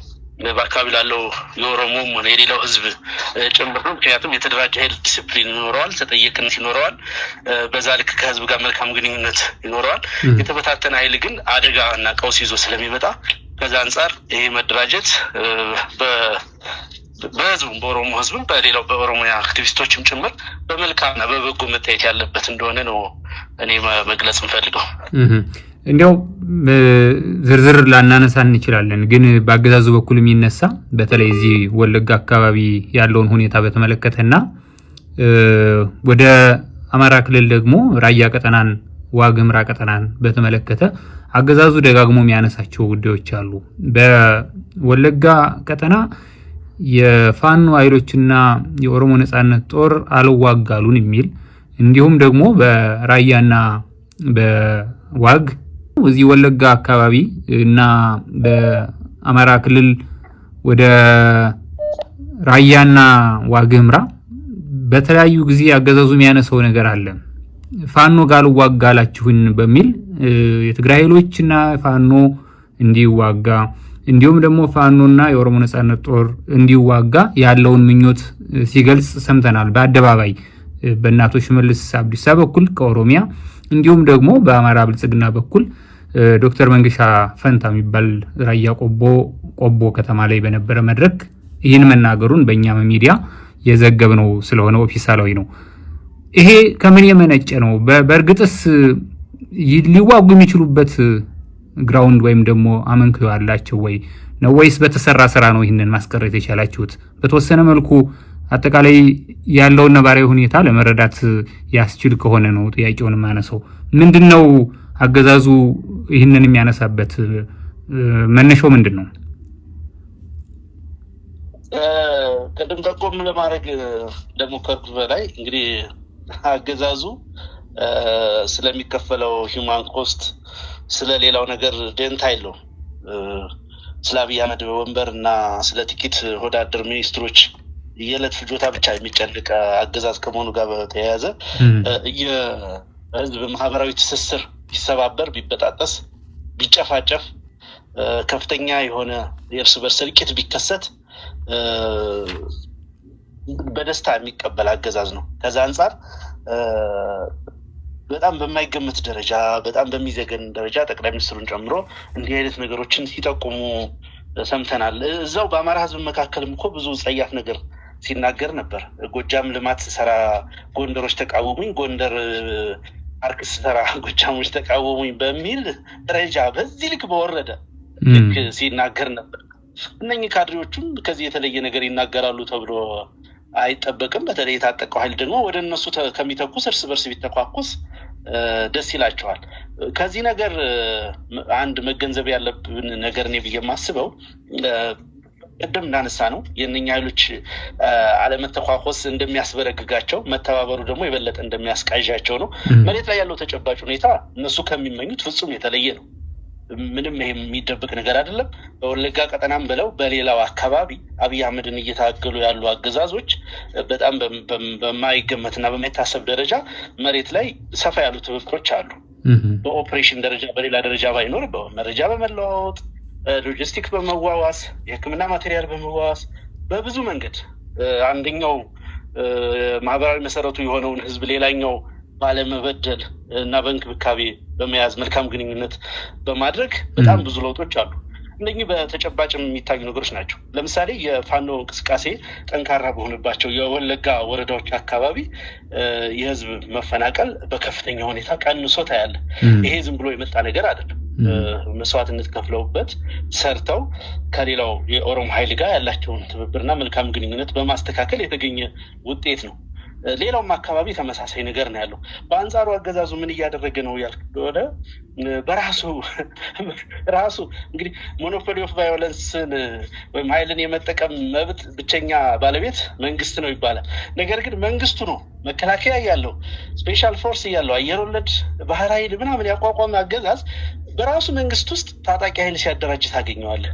በአካባቢ ላለው የኦሮሞም ሆነ የሌላው ህዝብ ጭምር ነው። ምክንያቱም የተደራጀ ኃይል ዲሲፕሊን ይኖረዋል፣ ተጠያቂነት ይኖረዋል፣ በዛ ልክ ከህዝብ ጋር መልካም ግንኙነት ይኖረዋል። የተበታተነ ኃይል ግን አደጋ እና ቀውስ ይዞ ስለሚመጣ ከዛ አንጻር ይሄ መደራጀት በህዝቡም በኦሮሞ ህዝብም በሌላው በኦሮሚያ አክቲቪስቶችም ጭምር በመልካምና በበጎ መታየት ያለበት እንደሆነ ነው እኔ መግለጽ እንፈልገው። እንዲያው ዝርዝር ላናነሳ እንችላለን፣ ግን በአገዛዙ በኩል የሚነሳ በተለይ እዚህ ወለጋ አካባቢ ያለውን ሁኔታ በተመለከተና ወደ አማራ ክልል ደግሞ ራያ ቀጠናን ዋግምራ ቀጠናን በተመለከተ አገዛዙ ደጋግሞ የሚያነሳቸው ጉዳዮች አሉ። በወለጋ ቀጠና የፋኖ ኃይሎችና የኦሮሞ ነጻነት ጦር አልዋጋሉን የሚል እንዲሁም ደግሞ በራያና በዋግ እዚህ ወለጋ አካባቢ እና በአማራ ክልል ወደ ራያና ዋግምራ በተለያዩ ጊዜ አገዛዙ የሚያነሳው ነገር አለ። ፋኖ ጋር ልዋጋላችሁን በሚል የትግራይ ኃይሎችና ፋኖ እንዲዋጋ እንዲሁም ደግሞ ፋኖና የኦሮሞ ነጻነት ጦር እንዲዋጋ ያለውን ምኞት ሲገልጽ ሰምተናል በአደባባይ በእናቶ ሽመልስ አብዲሳ በኩል ከኦሮሚያ እንዲሁም ደግሞ በአማራ ብልጽግና በኩል ዶክተር መንገሻ ፈንታ የሚባል ራያ ቆቦ ከተማ ላይ በነበረ መድረክ ይህን መናገሩን በእኛ ሚዲያ የዘገብነው ስለሆነ ኦፊሳላዊ ነው። ይሄ ከምን የመነጨ ነው? በእርግጥስ ሊዋጉ የሚችሉበት ግራውንድ ወይም ደግሞ አመንክዮ ያላቸው ወይ ነው ወይስ በተሰራ ስራ ነው ይህንን ማስቀረት የቻላችሁት? በተወሰነ መልኩ አጠቃላይ ያለውን ነባራዊ ሁኔታ ለመረዳት ያስችል ከሆነ ነው ጥያቄውን ማነሳው። ምንድነው አገዛዙ ይህንን የሚያነሳበት መነሻው ምንድነው? ቀደም ጠቆም ለማድረግ እንደሞከርኩት በላይ እንግዲህ አገዛዙ ስለሚከፈለው ሂውማን ኮስት ስለሌላው ነገር ደንታ የለው። ስለ አብይ አህመድ ወንበር እና ስለ ጥቂት ወዳደር ሚኒስትሮች የዕለት ፍጆታ ብቻ የሚጨንቅ አገዛዝ ከመሆኑ ጋር በተያያዘ የህዝብ ማህበራዊ ትስስር ቢሰባበር፣ ቢበጣጠስ፣ ቢጨፋጨፍ፣ ከፍተኛ የሆነ የእርስ በርስ እልቂት ቢከሰት በደስታ የሚቀበል አገዛዝ ነው። ከዛ አንጻር በጣም በማይገመት ደረጃ በጣም በሚዘገን ደረጃ ጠቅላይ ሚኒስትሩን ጨምሮ እንዲህ አይነት ነገሮችን ሲጠቁሙ ሰምተናል። እዛው በአማራ ህዝብ መካከልም እኮ ብዙ ጸያፍ ነገር ሲናገር ነበር። ጎጃም ልማት ሰራ ጎንደሮች ተቃወሙኝ፣ ጎንደር ፓርክ ሰራ ጎጃሞች ተቃወሙኝ በሚል ደረጃ በዚህ ልክ በወረደ ልክ ሲናገር ነበር። እነኚህ ካድሬዎቹም ከዚህ የተለየ ነገር ይናገራሉ ተብሎ አይጠበቅም። በተለይ የታጠቀው ኃይል ደግሞ ወደ እነሱ ከሚተኩስ እርስ በርስ ቢተኳኩስ ደስ ይላቸዋል። ከዚህ ነገር አንድ መገንዘብ ያለብን ነገር እኔ ብዬ የማስበው ቅድም እንዳነሳ ነው የእነኛ ኃይሎች አለመተኳኮስ እንደሚያስበረግጋቸው፣ መተባበሩ ደግሞ የበለጠ እንደሚያስቃዣቸው ነው። መሬት ላይ ያለው ተጨባጭ ሁኔታ እነሱ ከሚመኙት ፍጹም የተለየ ነው። ምንም ይሄ የሚደብቅ ነገር አይደለም። በወለጋ ቀጠናም ብለው በሌላው አካባቢ አብይ አህመድን እየታገሉ ያሉ አገዛዞች በጣም በማይገመትና በማይታሰብ ደረጃ መሬት ላይ ሰፋ ያሉ ትብብሮች አሉ። በኦፕሬሽን ደረጃ በሌላ ደረጃ ባይኖር በመረጃ በመለዋወጥ ሎጂስቲክ በመዋዋስ የሕክምና ማቴሪያል በመዋዋስ በብዙ መንገድ አንደኛው ማህበራዊ መሰረቱ የሆነውን ህዝብ ሌላኛው ባለመበደል እና በእንክብካቤ በመያዝ መልካም ግንኙነት በማድረግ በጣም ብዙ ለውጦች አሉ። እነኚህ በተጨባጭ የሚታዩ ነገሮች ናቸው። ለምሳሌ የፋኖ እንቅስቃሴ ጠንካራ በሆነባቸው የወለጋ ወረዳዎች አካባቢ የህዝብ መፈናቀል በከፍተኛ ሁኔታ ቀንሶ ታያለ። ይሄ ዝም ብሎ የመጣ ነገር አይደለም። መስዋዕትነት ከፍለውበት ሰርተው ከሌላው የኦሮሞ ኃይል ጋር ያላቸውን ትብብርና መልካም ግንኙነት በማስተካከል የተገኘ ውጤት ነው። ሌላውም አካባቢ ተመሳሳይ ነገር ነው ያለው። በአንጻሩ አገዛዙ ምን እያደረገ ነው ያልክ እንደሆነ በራሱ እንግዲህ ሞኖፖሊ ኦፍ ቫዮለንስን ወይም ኃይልን የመጠቀም መብት ብቸኛ ባለቤት መንግስት ነው ይባላል። ነገር ግን መንግስቱ ነው መከላከያ ያለው ስፔሻል ፎርስ ያለው አየር ወለድ ባህር ኃይል ምናምን ያቋቋመ አገዛዝ በራሱ መንግስት ውስጥ ታጣቂ ኃይል ሲያደራጅ ታገኘዋለህ።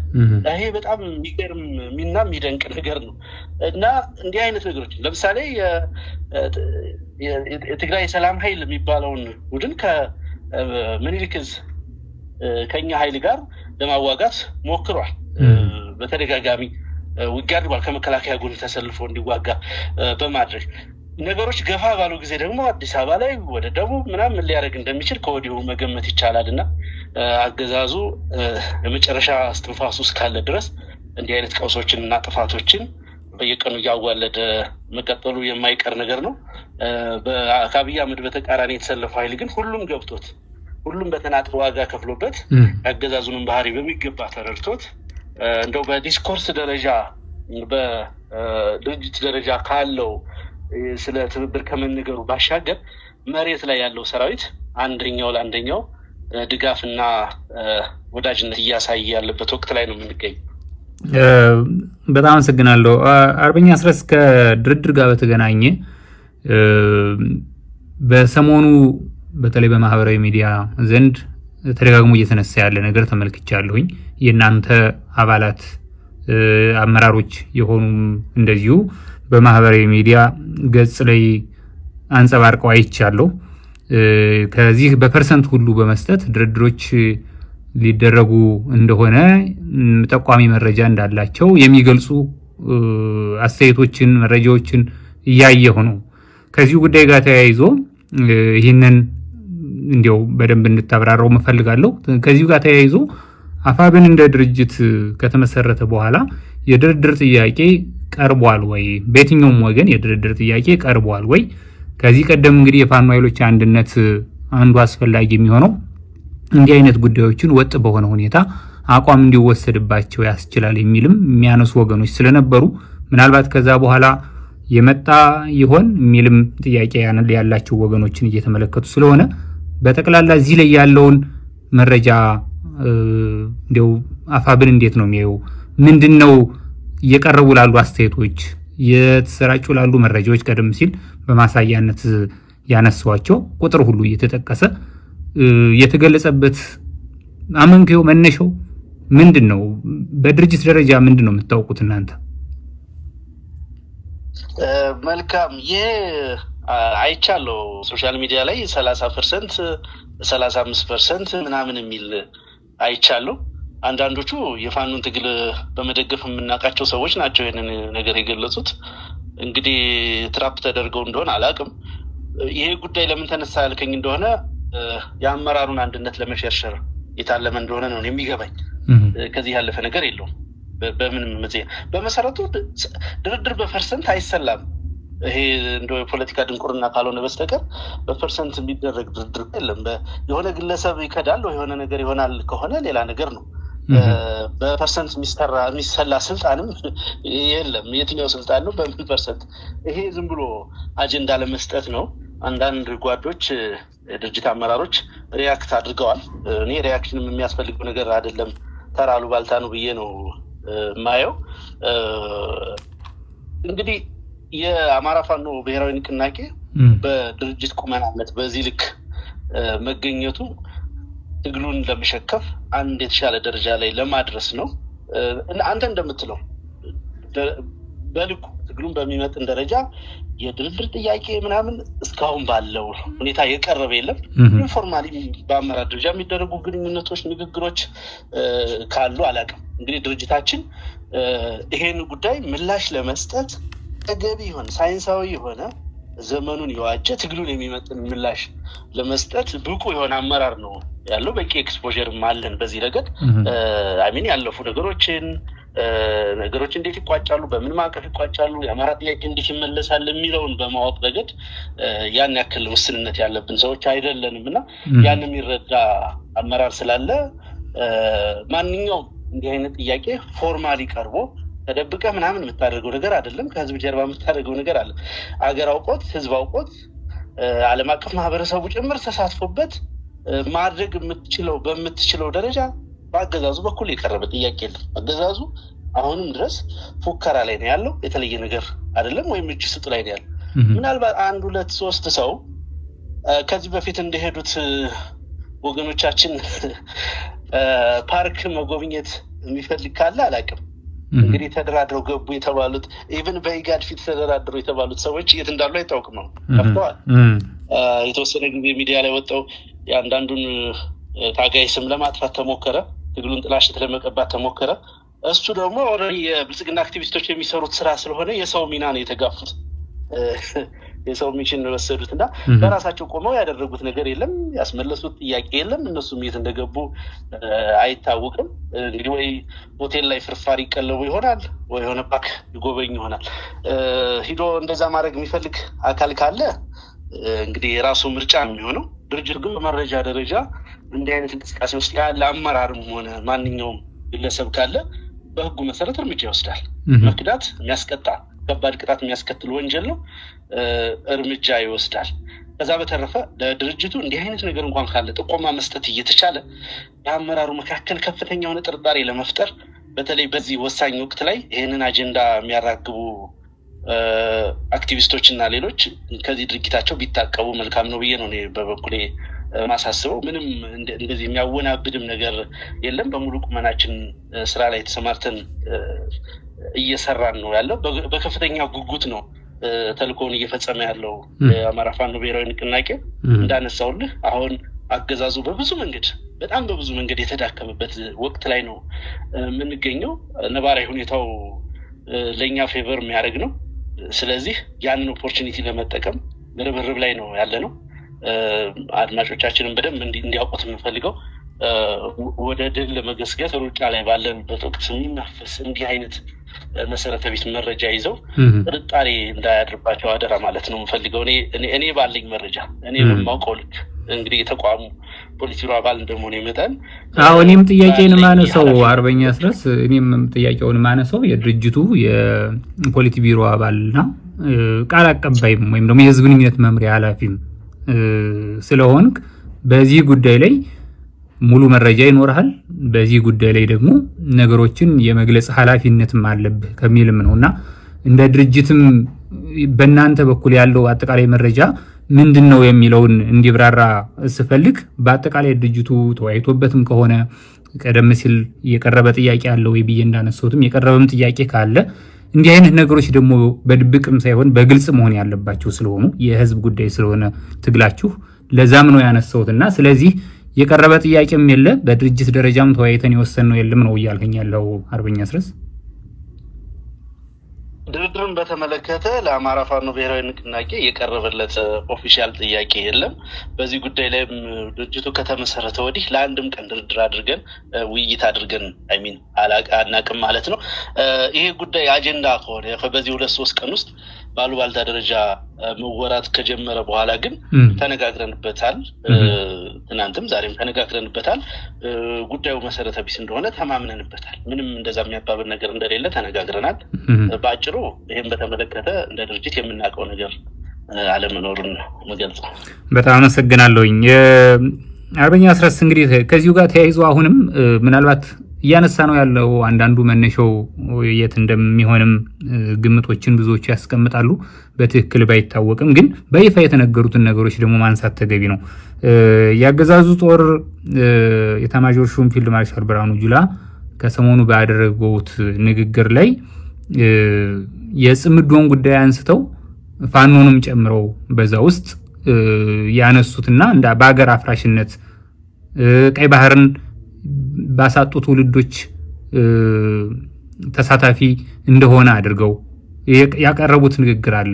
ይሄ በጣም የሚገርም እና የሚደንቅ ነገር ነው። እና እንዲህ አይነት ነገሮች ለምሳሌ የትግራይ ሰላም ኃይል የሚባለውን ቡድን ከምኒልክ ዕዝ ከኛ ኃይል ጋር ለማዋጋት ሞክሯል። በተደጋጋሚ ውጊያ አድርጓል። ከመከላከያ ጎን ተሰልፎ እንዲዋጋ በማድረግ ነገሮች ገፋ ባሉ ጊዜ ደግሞ አዲስ አበባ ላይ ወደ ደቡብ ምናምን ሊያደርግ እንደሚችል ከወዲሁ መገመት ይቻላል። እና አገዛዙ የመጨረሻ እስትንፋሱ እስካለ ድረስ እንዲህ አይነት ቀውሶችን እና ጥፋቶችን በየቀኑ እያዋለደ መቀጠሉ የማይቀር ነገር ነው። ከአብይ አህመድ በተቃራኒ የተሰለፈው ኃይል ግን ሁሉም ገብቶት ሁሉም በተናጥል ዋጋ ከፍሎበት አገዛዙንም ባህሪ በሚገባ ተረድቶት እንደው በዲስኮርስ ደረጃ በድርጅት ደረጃ ካለው ስለ ትብብር ከመንገሩ ባሻገር መሬት ላይ ያለው ሰራዊት አንደኛው ለአንደኛው ድጋፍና ወዳጅነት እያሳየ ያለበት ወቅት ላይ ነው የምንገኝ። በጣም አመሰግናለሁ። አርበኛ አስረስ ከድርድር ጋር በተገናኘ በሰሞኑ በተለይ በማህበራዊ ሚዲያ ዘንድ ተደጋግሞ እየተነሳ ያለ ነገር ተመልክቻለሁኝ። የእናንተ አባላት አመራሮች የሆኑም እንደዚሁ በማህበራዊ ሚዲያ ገጽ ላይ አንጸባርቀው አይቻለሁ። ከዚህ በፐርሰንት ሁሉ በመስጠት ድርድሮች ሊደረጉ እንደሆነ ጠቋሚ መረጃ እንዳላቸው የሚገልጹ አስተያየቶችን መረጃዎችን እያየሁ ነው። ከዚህ ጉዳይ ጋር ተያይዞ ይህንን እንዲያው በደንብ እንድታብራራው መፈልጋለሁ። ከዚህ ጋር ተያይዞ አፋብን እንደ ድርጅት ከተመሰረተ በኋላ የድርድር ጥያቄ ቀርቧል ወይ? በየትኛውም ወገን የድርድር ጥያቄ ቀርቧል ወይ? ከዚህ ቀደም እንግዲህ የፋኖ ኃይሎች አንድነት አንዱ አስፈላጊ የሚሆነው እንዲህ አይነት ጉዳዮችን ወጥ በሆነ ሁኔታ አቋም እንዲወሰድባቸው ያስችላል የሚልም የሚያነሱ ወገኖች ስለነበሩ ምናልባት ከዛ በኋላ የመጣ ይሆን የሚልም ጥያቄ ያላቸው ወገኖችን እየተመለከቱ ስለሆነ በጠቅላላ እዚህ ላይ ያለውን መረጃ እንደው አፋብን እንዴት ነው የሚያየው? ምንድነው እየቀረቡ ላሉ አስተያየቶች የተሰራጩ ላሉ መረጃዎች ቀደም ሲል በማሳያነት ያነሳዋቸው ቁጥር ሁሉ እየተጠቀሰ የተገለጸበት አመንከው መነሻው ምንድነው? በድርጅት ደረጃ ምንድነው የምታውቁት እናንተ? መልካም አይቻለሁ ሶሻል ሚዲያ ላይ 30% 35% ምናምን የሚል አይቻለሁ። አንዳንዶቹ የፋኖን ትግል በመደገፍ የምናውቃቸው ሰዎች ናቸው ይህንን ነገር የገለጹት። እንግዲህ ትራፕ ተደርገው እንደሆነ አላውቅም። ይሄ ጉዳይ ለምን ተነሳ ያልከኝ እንደሆነ የአመራሩን አንድነት ለመሸርሸር የታለመ እንደሆነ ነው የሚገባኝ። ከዚህ ያለፈ ነገር የለውም። በምንም በመሰረቱ ድርድር በፐርሰንት አይሰላም። ይሄ እንደው የፖለቲካ ድንቁርና ካልሆነ በስተቀር በፐርሰንት የሚደረግ ድርድር የለም። የሆነ ግለሰብ ይከዳል ወይ የሆነ ነገር ይሆናል ከሆነ ሌላ ነገር ነው። በፐርሰንት የሚሰላ ስልጣንም የለም። የትኛው ስልጣን ነው በምን ፐርሰንት? ይሄ ዝም ብሎ አጀንዳ ለመስጠት ነው። አንዳንድ ጓዶች ድርጅት አመራሮች ሪያክት አድርገዋል። እኔ ሪያክሽንም የሚያስፈልገው ነገር አይደለም፣ ተራሉ ባልታ ነው ብዬ ነው ማየው። እንግዲህ የአማራ ፋኖ ብሔራዊ ንቅናቄ በድርጅት ቁመናነት በዚህ ልክ መገኘቱ ትግሉን ለመሸከፍ አንድ የተሻለ ደረጃ ላይ ለማድረስ ነው። አንተ እንደምትለው በልኩ ትግሉን በሚመጥን ደረጃ የድርድር ጥያቄ ምናምን እስካሁን ባለው ሁኔታ የቀረበ የለም። ኢንፎርማሊ በአመራር ደረጃ የሚደረጉ ግንኙነቶች፣ ንግግሮች ካሉ አላውቅም። እንግዲህ ድርጅታችን ይሄን ጉዳይ ምላሽ ለመስጠት ተገቢ የሆነ ሳይንሳዊ የሆነ ዘመኑን የዋጀ ትግሉን የሚመጥን ምላሽ ለመስጠት ብቁ የሆነ አመራር ነው ያለው። በቂ ኤክስፖዠርም አለን በዚህ ረገድ። አሚን ያለፉ ነገሮች እንዴት ይቋጫሉ፣ በምን ማዕቀፍ ይቋጫሉ፣ የአማራ ጥያቄ እንዴት ይመለሳል የሚለውን በማወቅ ረገድ ያን ያክል ውስንነት ያለብን ሰዎች አይደለንም እና ያን የሚረዳ አመራር ስላለ ማንኛውም እንዲህ አይነት ጥያቄ ፎርማሊ ቀርቦ ተደብቀ ምናምን የምታደርገው ነገር አይደለም። ከህዝብ ጀርባ የምታደርገው ነገር አለ። አገር አውቆት፣ ህዝብ አውቆት፣ ዓለም አቀፍ ማህበረሰቡ ጭምር ተሳትፎበት ማድረግ በምትችለው ደረጃ በአገዛዙ በኩል የቀረበ ጥያቄ የለም። አገዛዙ አሁንም ድረስ ፉከራ ላይ ነው ያለው። የተለየ ነገር አይደለም፣ ወይም እጅ ስጡ ላይ ነው ያለው። ምናልባት 1 2 3 ሰው ከዚህ በፊት እንደሄዱት ወገኖቻችን ፓርክ መጎብኘት የሚፈልግ ካለ አላውቅም። እንግዲህ ተደራድረው ገቡ የተባሉት ኢቭን በኢጋድ ፊት ተደራድረው የተባሉት ሰዎች የት እንዳሉ አይታወቅም ነው ከፍተዋል። የተወሰነ ጊዜ ሚዲያ ላይ ወጣው የአንዳንዱን ታጋይ ስም ለማጥፋት ተሞከረ፣ ትግሉን ጥላሸት ለመቀባት ተሞከረ። እሱ ደግሞ ኦልሬዲ የብልጽግና አክቲቪስቶች የሚሰሩት ስራ ስለሆነ የሰው ሚና ነው የተጋፉት፣ የሰው ሚሽን ወሰዱት እና በራሳቸው ቆመው ያደረጉት ነገር የለም፣ ያስመለሱት ጥያቄ የለም። እነሱም የት እንደገቡ አይታወቅም። እንግዲህ ወይ ሆቴል ላይ ፍርፋሪ ይቀለቡ ይሆናል፣ ወይ የሆነ ፓክ ይጎበኝ ይሆናል። ሂዶ እንደዛ ማድረግ የሚፈልግ አካል ካለ እንግዲህ የራሱ ምርጫ የሚሆነው። ድርጅት ግን በመረጃ ደረጃ እንዲህ አይነት እንቅስቃሴ ውስጥ ያለ አመራርም ሆነ ማንኛውም ግለሰብ ካለ በህጉ መሰረት እርምጃ ይወስዳል። መክዳት የሚያስቀጣ ከባድ ቅጣት የሚያስከትል ወንጀል ነው፣ እርምጃ ይወስዳል። ከዛ በተረፈ ለድርጅቱ እንዲህ አይነት ነገር እንኳን ካለ ጥቆማ መስጠት እየተቻለ የአመራሩ መካከል ከፍተኛ የሆነ ጥርጣሬ ለመፍጠር በተለይ በዚህ ወሳኝ ወቅት ላይ ይህንን አጀንዳ የሚያራግቡ አክቲቪስቶች እና ሌሎች ከዚህ ድርጊታቸው ቢታቀቡ መልካም ነው ብዬ ነው እኔ በበኩሌ ማሳስበው። ምንም እንደዚህ የሚያወናብድም ነገር የለም። በሙሉ ቁመናችን ስራ ላይ ተሰማርተን እየሰራን ነው ያለው። በከፍተኛ ጉጉት ነው ተልእኮውን እየፈጸመ ያለው የአማራ ፋኖ ብሔራዊ ንቅናቄ። እንዳነሳውልህ አሁን አገዛዙ በብዙ መንገድ በጣም በብዙ መንገድ የተዳከመበት ወቅት ላይ ነው የምንገኘው። ነባራዊ ሁኔታው ለኛ ፌቨር የሚያደርግ ነው። ስለዚህ ያንን ኦፖርቹኒቲ ለመጠቀም በርብርብ ላይ ነው ያለነው። አድማጮቻችንን በደንብ እንዲያውቁት የምንፈልገው ወደ ድል ለመገስገስ ሩጫ ላይ ባለንበት ወቅት የሚናፈስ እንዲህ አይነት መሰረተ ቢስ መረጃ ይዘው ጥርጣሬ እንዳያድርባቸው አደራ ማለት ነው የምፈልገው። እኔ ባለኝ መረጃ እኔ በማውቀው ልክ እንግዲህ የተቋሙ ፖሊስ ቢሮ አባል እንደመሆነ ይመጣል። እኔም ጥያቄን ማነሳው አርበኛ አስረስ እኔም ጥያቄውን ማነሳው የድርጅቱ የፖሊስ ቢሮ አባልና ቃል አቀባይም ወይም ደግሞ የህዝብ ግንኙነት መምሪያ ኃላፊም ስለሆንክ በዚህ ጉዳይ ላይ ሙሉ መረጃ ይኖርሃል። በዚህ ጉዳይ ላይ ደግሞ ነገሮችን የመግለጽ ኃላፊነትም አለብህ ከሚልም ነውና እንደ ድርጅትም በእናንተ በኩል ያለው አጠቃላይ መረጃ ምንድነው የሚለውን እንዲብራራ ስፈልግ በአጠቃላይ ድርጅቱ ተወያይቶበትም ከሆነ ቀደም ሲል የቀረበ ጥያቄ አለ ወይ ብዬ እንዳነሳሁትም የቀረበም ጥያቄ ካለ እንዲህ አይነት ነገሮች ደግሞ በድብቅም ሳይሆን በግልጽ መሆን ያለባቸው ስለሆኑ የህዝብ ጉዳይ ስለሆነ ትግላችሁ ለዛም ነው ያነሳሁትና ስለዚህ የቀረበ ጥያቄም የለ በድርጅት ደረጃም ተወያይተን የወሰንነው የለም ነው እያልከኝ ያለው አርበኛ አስረስ? ድርድርን በተመለከተ ለአማራ ፋኖ ብሔራዊ ንቅናቄ የቀረበለት ኦፊሻል ጥያቄ የለም። በዚህ ጉዳይ ላይ ድርጅቱ ከተመሰረተ ወዲህ ለአንድም ቀን ድርድር አድርገን ውይይት አድርገን አናቅም ማለት ነው። ይሄ ጉዳይ አጀንዳ ከሆነ በዚህ 2-3 ቀን ውስጥ ባሉባልታ ደረጃ መወራት ከጀመረ በኋላ ግን ተነጋግረንበታል። ትናንትም ዛሬም ተነጋግረንበታል። ጉዳዩ መሰረተ ቢስ እንደሆነ ተማምነንበታል። ምንም እንደዛ የሚያባብል ነገር እንደሌለ ተነጋግረናል። ባጭሩ ይሄን በተመለከተ እንደ ድርጅት የምናውቀው ነገር አለመኖሩን መግለጽ ነው። በጣም አመሰግናለሁኝ። አርበኛ አስረስ እንግዲህ ከዚሁ ጋር ተያይዞ አሁንም ምናልባት እያነሳ ነው ያለው አንዳንዱ መነሻው የት እንደሚሆንም ግምቶችን ብዙዎች ያስቀምጣሉ። በትክክል ባይታወቅም ግን በይፋ የተነገሩትን ነገሮች ደግሞ ማንሳት ተገቢ ነው። ያገዛዙ ጦር የኤታማዦር ሹም ፊልድ ማርሻል ብርሃኑ ጁላ ከሰሞኑ ባደረጉት ንግግር ላይ የጽምዶን ጉዳይ አንስተው ፋኖንም ጨምረው በዛ ውስጥ ያነሱትና እንደ በአገር አፍራሽነት ቀይ ባህርን ባሳጡ ትውልዶች ተሳታፊ እንደሆነ አድርገው ያቀረቡት ንግግር አለ።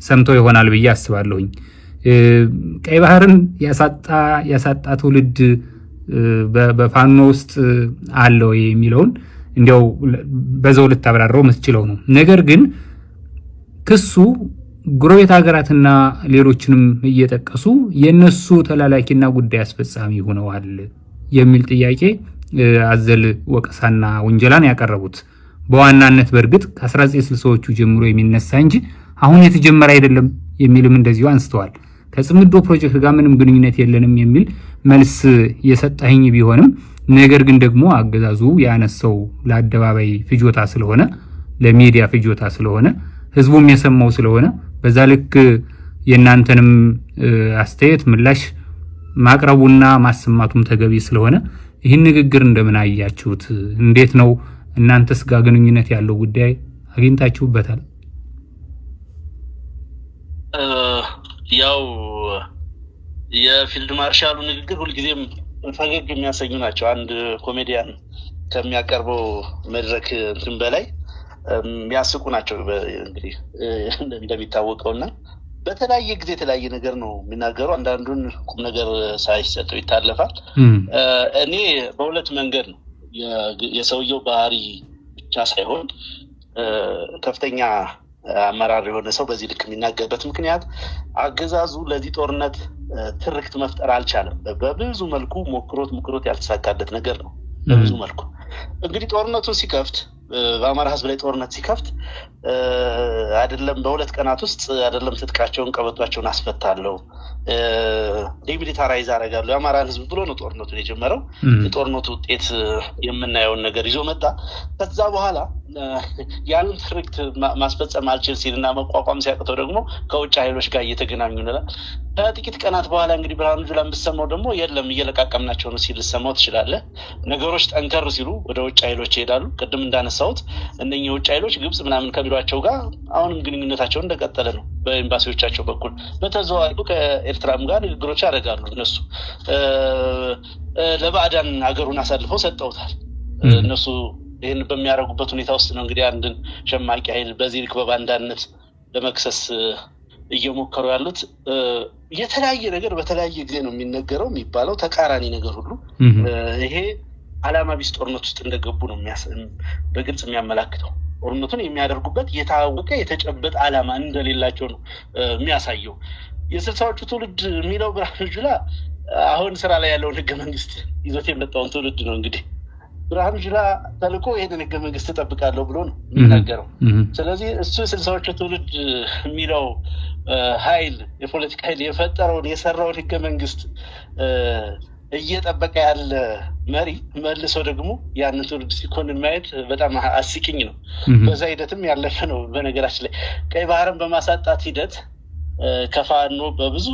ሰምተው ይሆናል ብዬ አስባለሁኝ። ቀይ ባህርን ያሳጣ ትውልድ በፋኖ ውስጥ አለው የሚለውን እንዲያው በዛው ልታብራራው የምትችለው ነው። ነገር ግን ክሱ ጎረቤት ሀገራትና ሌሎችንም እየጠቀሱ የነሱ ተላላኪና ጉዳይ አስፈጻሚ ሆነዋል የሚል ጥያቄ አዘል ወቀሳና ወንጀላን ያቀረቡት በዋናነት በእርግጥ ከ1960ዎቹ ጀምሮ የሚነሳ እንጂ አሁን የተጀመረ አይደለም የሚልም እንደዚሁ አንስተዋል። ከጽምዶ ፕሮጀክት ጋር ምንም ግንኙነት የለንም የሚል መልስ የሰጠኝ ቢሆንም ነገር ግን ደግሞ አገዛዙ ያነሳው ለአደባባይ ፍጆታ ስለሆነ ለሚዲያ ፍጆታ ስለሆነ ህዝቡም የሰማው ስለሆነ በዛ ልክ የናንተንም አስተያየት ምላሽ ማቅረቡና ማሰማቱም ተገቢ ስለሆነ ይህን ንግግር እንደምን አያችሁት? እንዴት ነው እናንተስ ጋር ግንኙነት ያለው ጉዳይ አግኝታችሁበታል? ያው የፊልድ ማርሻሉ ንግግር ሁልጊዜም ፈገግ የሚያሰኙ ናቸው። አንድ ኮሜዲያን ከሚያቀርበው መድረክ እንትን በላይ የሚያስቁ ናቸው። እንግዲህ እንደሚታወቀውና በተለያየ ጊዜ የተለያየ ነገር ነው የሚናገሩ። አንዳንዱን ቁም ነገር ሳይሰጠው ይታለፋል። እኔ በሁለት መንገድ ነው የሰውየው ባህሪ ብቻ ሳይሆን ከፍተኛ አመራር የሆነ ሰው በዚህ ልክ የሚናገርበት ምክንያት አገዛዙ ለዚህ ጦርነት ትርክት መፍጠር አልቻለም። በብዙ መልኩ ሞክሮት ያልተሳካለት ነገር ነው። በብዙ መልኩ እንግዲህ ጦርነቱን ሲከፍት በአማራ ህዝብ ላይ ጦርነት ሲከፍት አይደለም በሁለት ቀናት ውስጥ አይደለም ትጥቃቸውን ቀበቷቸውን አስፈታለሁ ዲሚሊታራይዝ አደርጋለሁ የአማራን ህዝብ ብሎ ነው ጦርነቱን የጀመረው። የጦርነቱ ውጤት የምናየውን ነገር ይዞ መጣ። ከዛ በኋላ ያንን ትርክት ማስፈጸም አልችል ሲልና መቋቋም ሲያቅተው ደግሞ ከውጭ ኃይሎች ጋር እየተገናኙ ነው። ከጥቂት ቀናት በኋላ እንግዲህ ብርሃኑ ጁላን ብትሰማው ደግሞ የለም እየለቃቀምናቸው ነው ሲል ሰማው ትችላለህ። ነገሮች ጠንከር ሲሉ ወደ ውጭ ኃይሎች ይሄዳሉ። ቅድም እንዳነሳሁት እነኚህ የውጭ ኃይሎች ግብጽ ምናምን ከሚሏቸው ጋር አሁንም ግንኙነታቸው እንደቀጠለ ነው። በኤምባሲዎቻቸው በኩል በተዘዋዋሪ ከኤርትራም ጋር ንግግሮች ያደርጋሉ። እነሱ ለባዕዳን ሀገሩን አሳልፈው ሰጠውታል። እነሱ ይህን በሚያደርጉበት ሁኔታ ውስጥ ነው እንግዲህ አንድን ሸማቂ ኃይል በዚህ ልክ በባንዳነት ለመክሰስ እየሞከሩ ያሉት። የተለያየ ነገር በተለያየ ጊዜ ነው የሚነገረው የሚባለው ተቃራኒ ነገር ሁሉ ይሄ ዓላማ ቢስ ጦርነት ውስጥ እንደገቡ ነው በግልጽ የሚያመላክተው። ጦርነቱን የሚያደርጉበት የታወቀ የተጨበጠ ዓላማ እንደሌላቸው ነው የሚያሳየው። የስልሳዎቹ ትውልድ የሚለው ብርሃኑ ጁላ አሁን ስራ ላይ ያለውን ህገ መንግስት ይዞት የመጣውን ትውልድ ነው። እንግዲህ ብርሃኑ ጁላ ተልኮ ይሄንን ህገ መንግስት ተጠብቃለሁ ብሎ ነው የሚናገረው። ስለዚህ እሱ የስልሳዎቹ ትውልድ የሚለው ኃይል የፖለቲካ ኃይል የፈጠረውን የሰራውን ህገ መንግስት እየጠበቀ ያለ መሪ መልሶ ደግሞ ያንን ትውልድ ሲኮንን ማየት በጣም አስቂኝ ነው። በዛ ሂደትም ያለፈ ነው። በነገራችን ላይ ቀይ ባህርን በማሳጣት ሂደት ከፋኖ በብዙ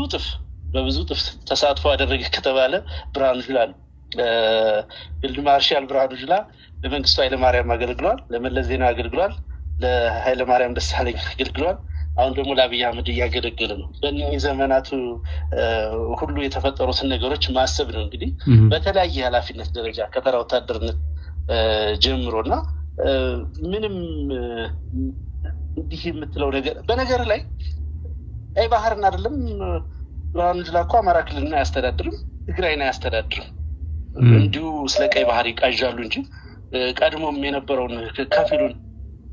ጥፍ ተሳትፎ አደረገ ከተባለ ብርሃኑ ጁላ ነው። ፊልድ ማርሻል ብርሃኑ ጁላ ለመንግስቱ ኃይለማርያም አገልግሏል፣ ለመለስ ዜናዊ አገልግሏል፣ ለኃይለማርያም ደሳለኝ አገልግሏል። አሁን ደግሞ ለአብይ አህመድ እያገለገለ ነው። በእነዚህ ዘመናቱ ሁሉ የተፈጠሩትን ነገሮች ማሰብ ነው እንግዲህ በተለያየ ኃላፊነት ደረጃ ከተራ ወታደርነት ጀምሮና ምንም እንዲህ የምትለው ነገር በነገር ላይ ቀይ ባህርን አይደለም ብርሃኑ ጁላ እኮ አማራ ክልልን አያስተዳድርም፣ ትግራይን አያስተዳድርም። እንዲሁ ስለ ቀይ ባህር ይቃዣሉ እንጂ ቀድሞም የነበረውን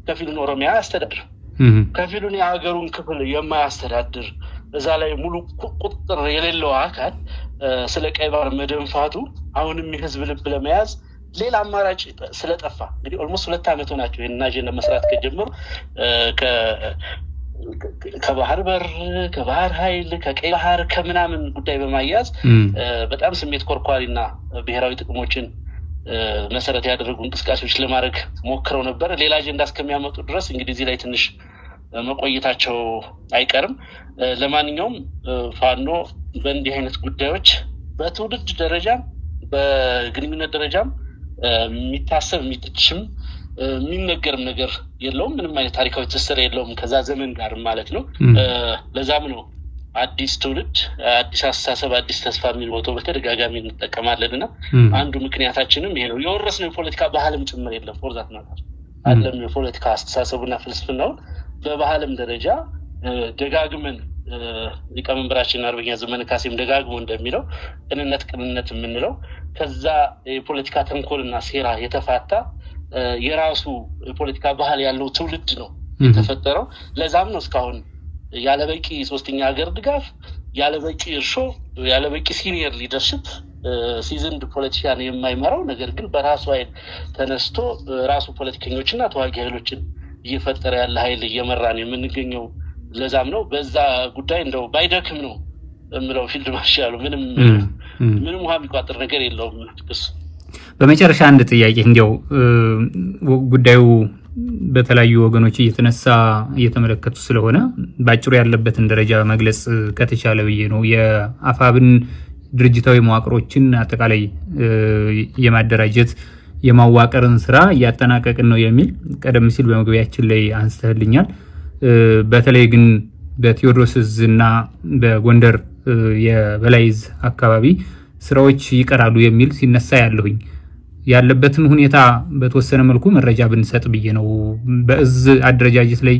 ከፊሉን ኦሮሚያ አያስተዳድርም። ከፊሉን የሀገሩን ክፍል የማያስተዳድር እዛ ላይ ሙሉ ቁጥጥር የሌለው አካል ስለ ቀይ ባህር መደንፋቱ አሁንም የህዝብ ልብ ለመያዝ ሌላ አማራጭ ስለጠፋ እንግዲህ ኦልሞስት 2 ዓመት ሆናቸው ይሄን አጀንዳ መስራት ከጀመሩ ከባህር በር ከባህር ኃይል ከቀይ ባህር ከምናምን ጉዳይ በማያዝ በጣም ስሜት ኮርኳሪና ብሔራዊ ጥቅሞችን መሰረት ያደረጉ እንቅስቃሴዎች ለማድረግ ሞክረው ነበር። ሌላ አጀንዳ እስከሚያመጡ ድረስ እንግዲህ እዚህ ላይ ትንሽ መቆየታቸው አይቀርም። ለማንኛውም ፋኖ በእንዲህ አይነት ጉዳዮች በትውልድ ደረጃም በግንኙነት ደረጃም የሚታሰብ የሚትችም የሚነገርም ነገር የለውም። ምንም አይነት ታሪካዊ ትስስር የለውም ከዛ ዘመን ጋር ማለት ነው። ለዛም ነው አዲስ ትውልድ አዲስ አስተሳሰብ አዲስ ተስፋ የሚል ሞቶ በተደጋጋሚ እንጠቀማለንና አንዱ ምክንያታችንም ይሄ ነው። የወረስነው የፖለቲካ ባህልም ጭምር የለም ፎርዛት ማለት አይደለም። የፖለቲካ አስተሳሰቡና ፍልስፍናው በባህልም ደረጃ ደጋግመን ሊቀመንበራችን አርበኛ ዘመነ ካሴም ደጋግሞ እንደሚለው ቅንነት የምንለው ከዛ የፖለቲካ ተንኮልና ሴራ የተፋታ የራሱ የፖለቲካ ባህል ያለው ትውልድ ነው የተፈጠረው። ለዛም ነው እስካሁን ያለበቂ ሶስተኛ ሀገር ድጋፍ ያለበቂ እርሾ ያለበቂ ሲኒየር ሊደርሺፕ ሲዝንድ ፖለቲካን የማይመራው ነገር ግን በራሱ ኃይል ተነስቶ ራሱ ፖለቲከኞችና ተዋጊ ኃይሎችን እየፈጠረ ያለ ኃይል እየመራን የምንገኘው። ለዛም ነው በዛ ጉዳይ እንደው ባይደክም ነው እምለው ፊልድ ማርሻሉ ምንም ውሃ የሚቋጥር ነገር የለውም። በመጨረሻ አንድ ጥያቄ እንዲያው ጉዳዩ በተለያዩ ወገኖች እየተነሳ እየተመለከቱ ስለሆነ ባጭሩ ያለበትን ደረጃ መግለጽ ከተቻለ ብዬ ነው። የአፋብን ድርጅታዊ መዋቅሮችን አጠቃላይ የማደራጀት የማዋቀርን ስራ እያጠናቀቅን ነው የሚል ቀደም ሲል በመግቢያችን ላይ አንስተህልኛል። በተለይ ግን በቴዎድሮስ ዕዝና በጎንደር የበላይ ዕዝ አካባቢ ስራዎች ይቀራሉ የሚል ሲነሳ ያለሁኝ ያለበትን ሁኔታ በተወሰነ መልኩ መረጃ ብንሰጥ ብዬ ነው። በዕዝ አደረጃጀት ላይ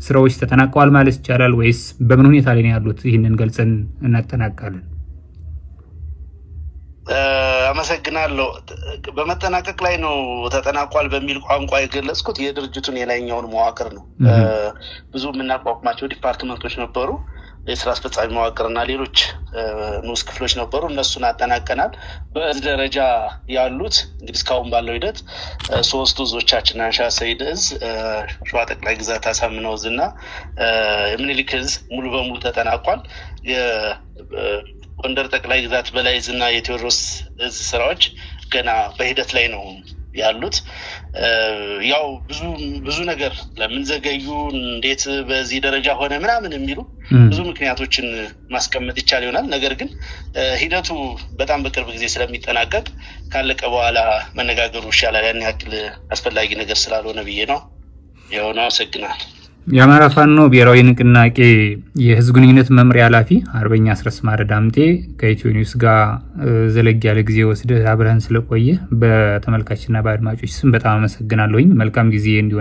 ስራዎች ተጠናቀዋል ማለት ይቻላል ወይስ በምን ሁኔታ ላይ ነው ያሉት? ይህንን ገልጸን እናጠናቃለን። አመሰግናለሁ። በመጠናቀቅ ላይ ነው ተጠናቋል በሚል ቋንቋ የገለጽኩት የድርጅቱን የላይኛውን መዋቅር ነው። ብዙ የምናቋቁማቸው ዲፓርትመንቶች ነበሩ፣ የስራ አስፈጻሚ መዋቅርና ሌሎች ንዑስ ክፍሎች ነበሩ። እነሱን አጠናቀናል። በዚህ ደረጃ ያሉት እንግዲህ እስካሁን ባለው ሂደት 3 ዕዞቻችን አንሻ ሰይድ ዕዝ፣ ሸዋ ጠቅላይ ግዛት አሳምነው ዕዝና የምኒልክ ዕዝ ሙሉ በሙሉ ተጠናቋል። ጎንደር ጠቅላይ ግዛት በላይ ዕዝና የቴዎድሮስ ዕዝ ስራዎች ገና በሂደት ላይ ነው ያሉት። ያው ብዙ ነገር ለምን ዘገዩ እንዴት በዚህ ደረጃ ሆነ ምናምን የሚሉ ብዙ ምክንያቶችን ማስቀመጥ ይቻል ይሆናል። ነገር ግን ሂደቱ በጣም በቅርብ ጊዜ ስለሚጠናቀቅ ካለቀ በኋላ መነጋገሩ ይሻላል። ያን ያክል አስፈላጊ ነገር ስላልሆነ ብዬ ነው። ያው ነው። አመሰግናለሁ። የአማራ ፋኖ ብሔራዊ ንቅናቄ የህዝብ ግንኙነት መምሪያ ኃላፊ አርበኛ አስረስ ማረ ዳምጤ ከኢትዮ ኒውስ ጋር ዘለግ ያለ ጊዜ ወስደህ አብረህን ስለቆየ በተመልካችና በአድማጮች ስም በጣም አመሰግናለሁኝ። መልካም ጊዜ እንዲሆን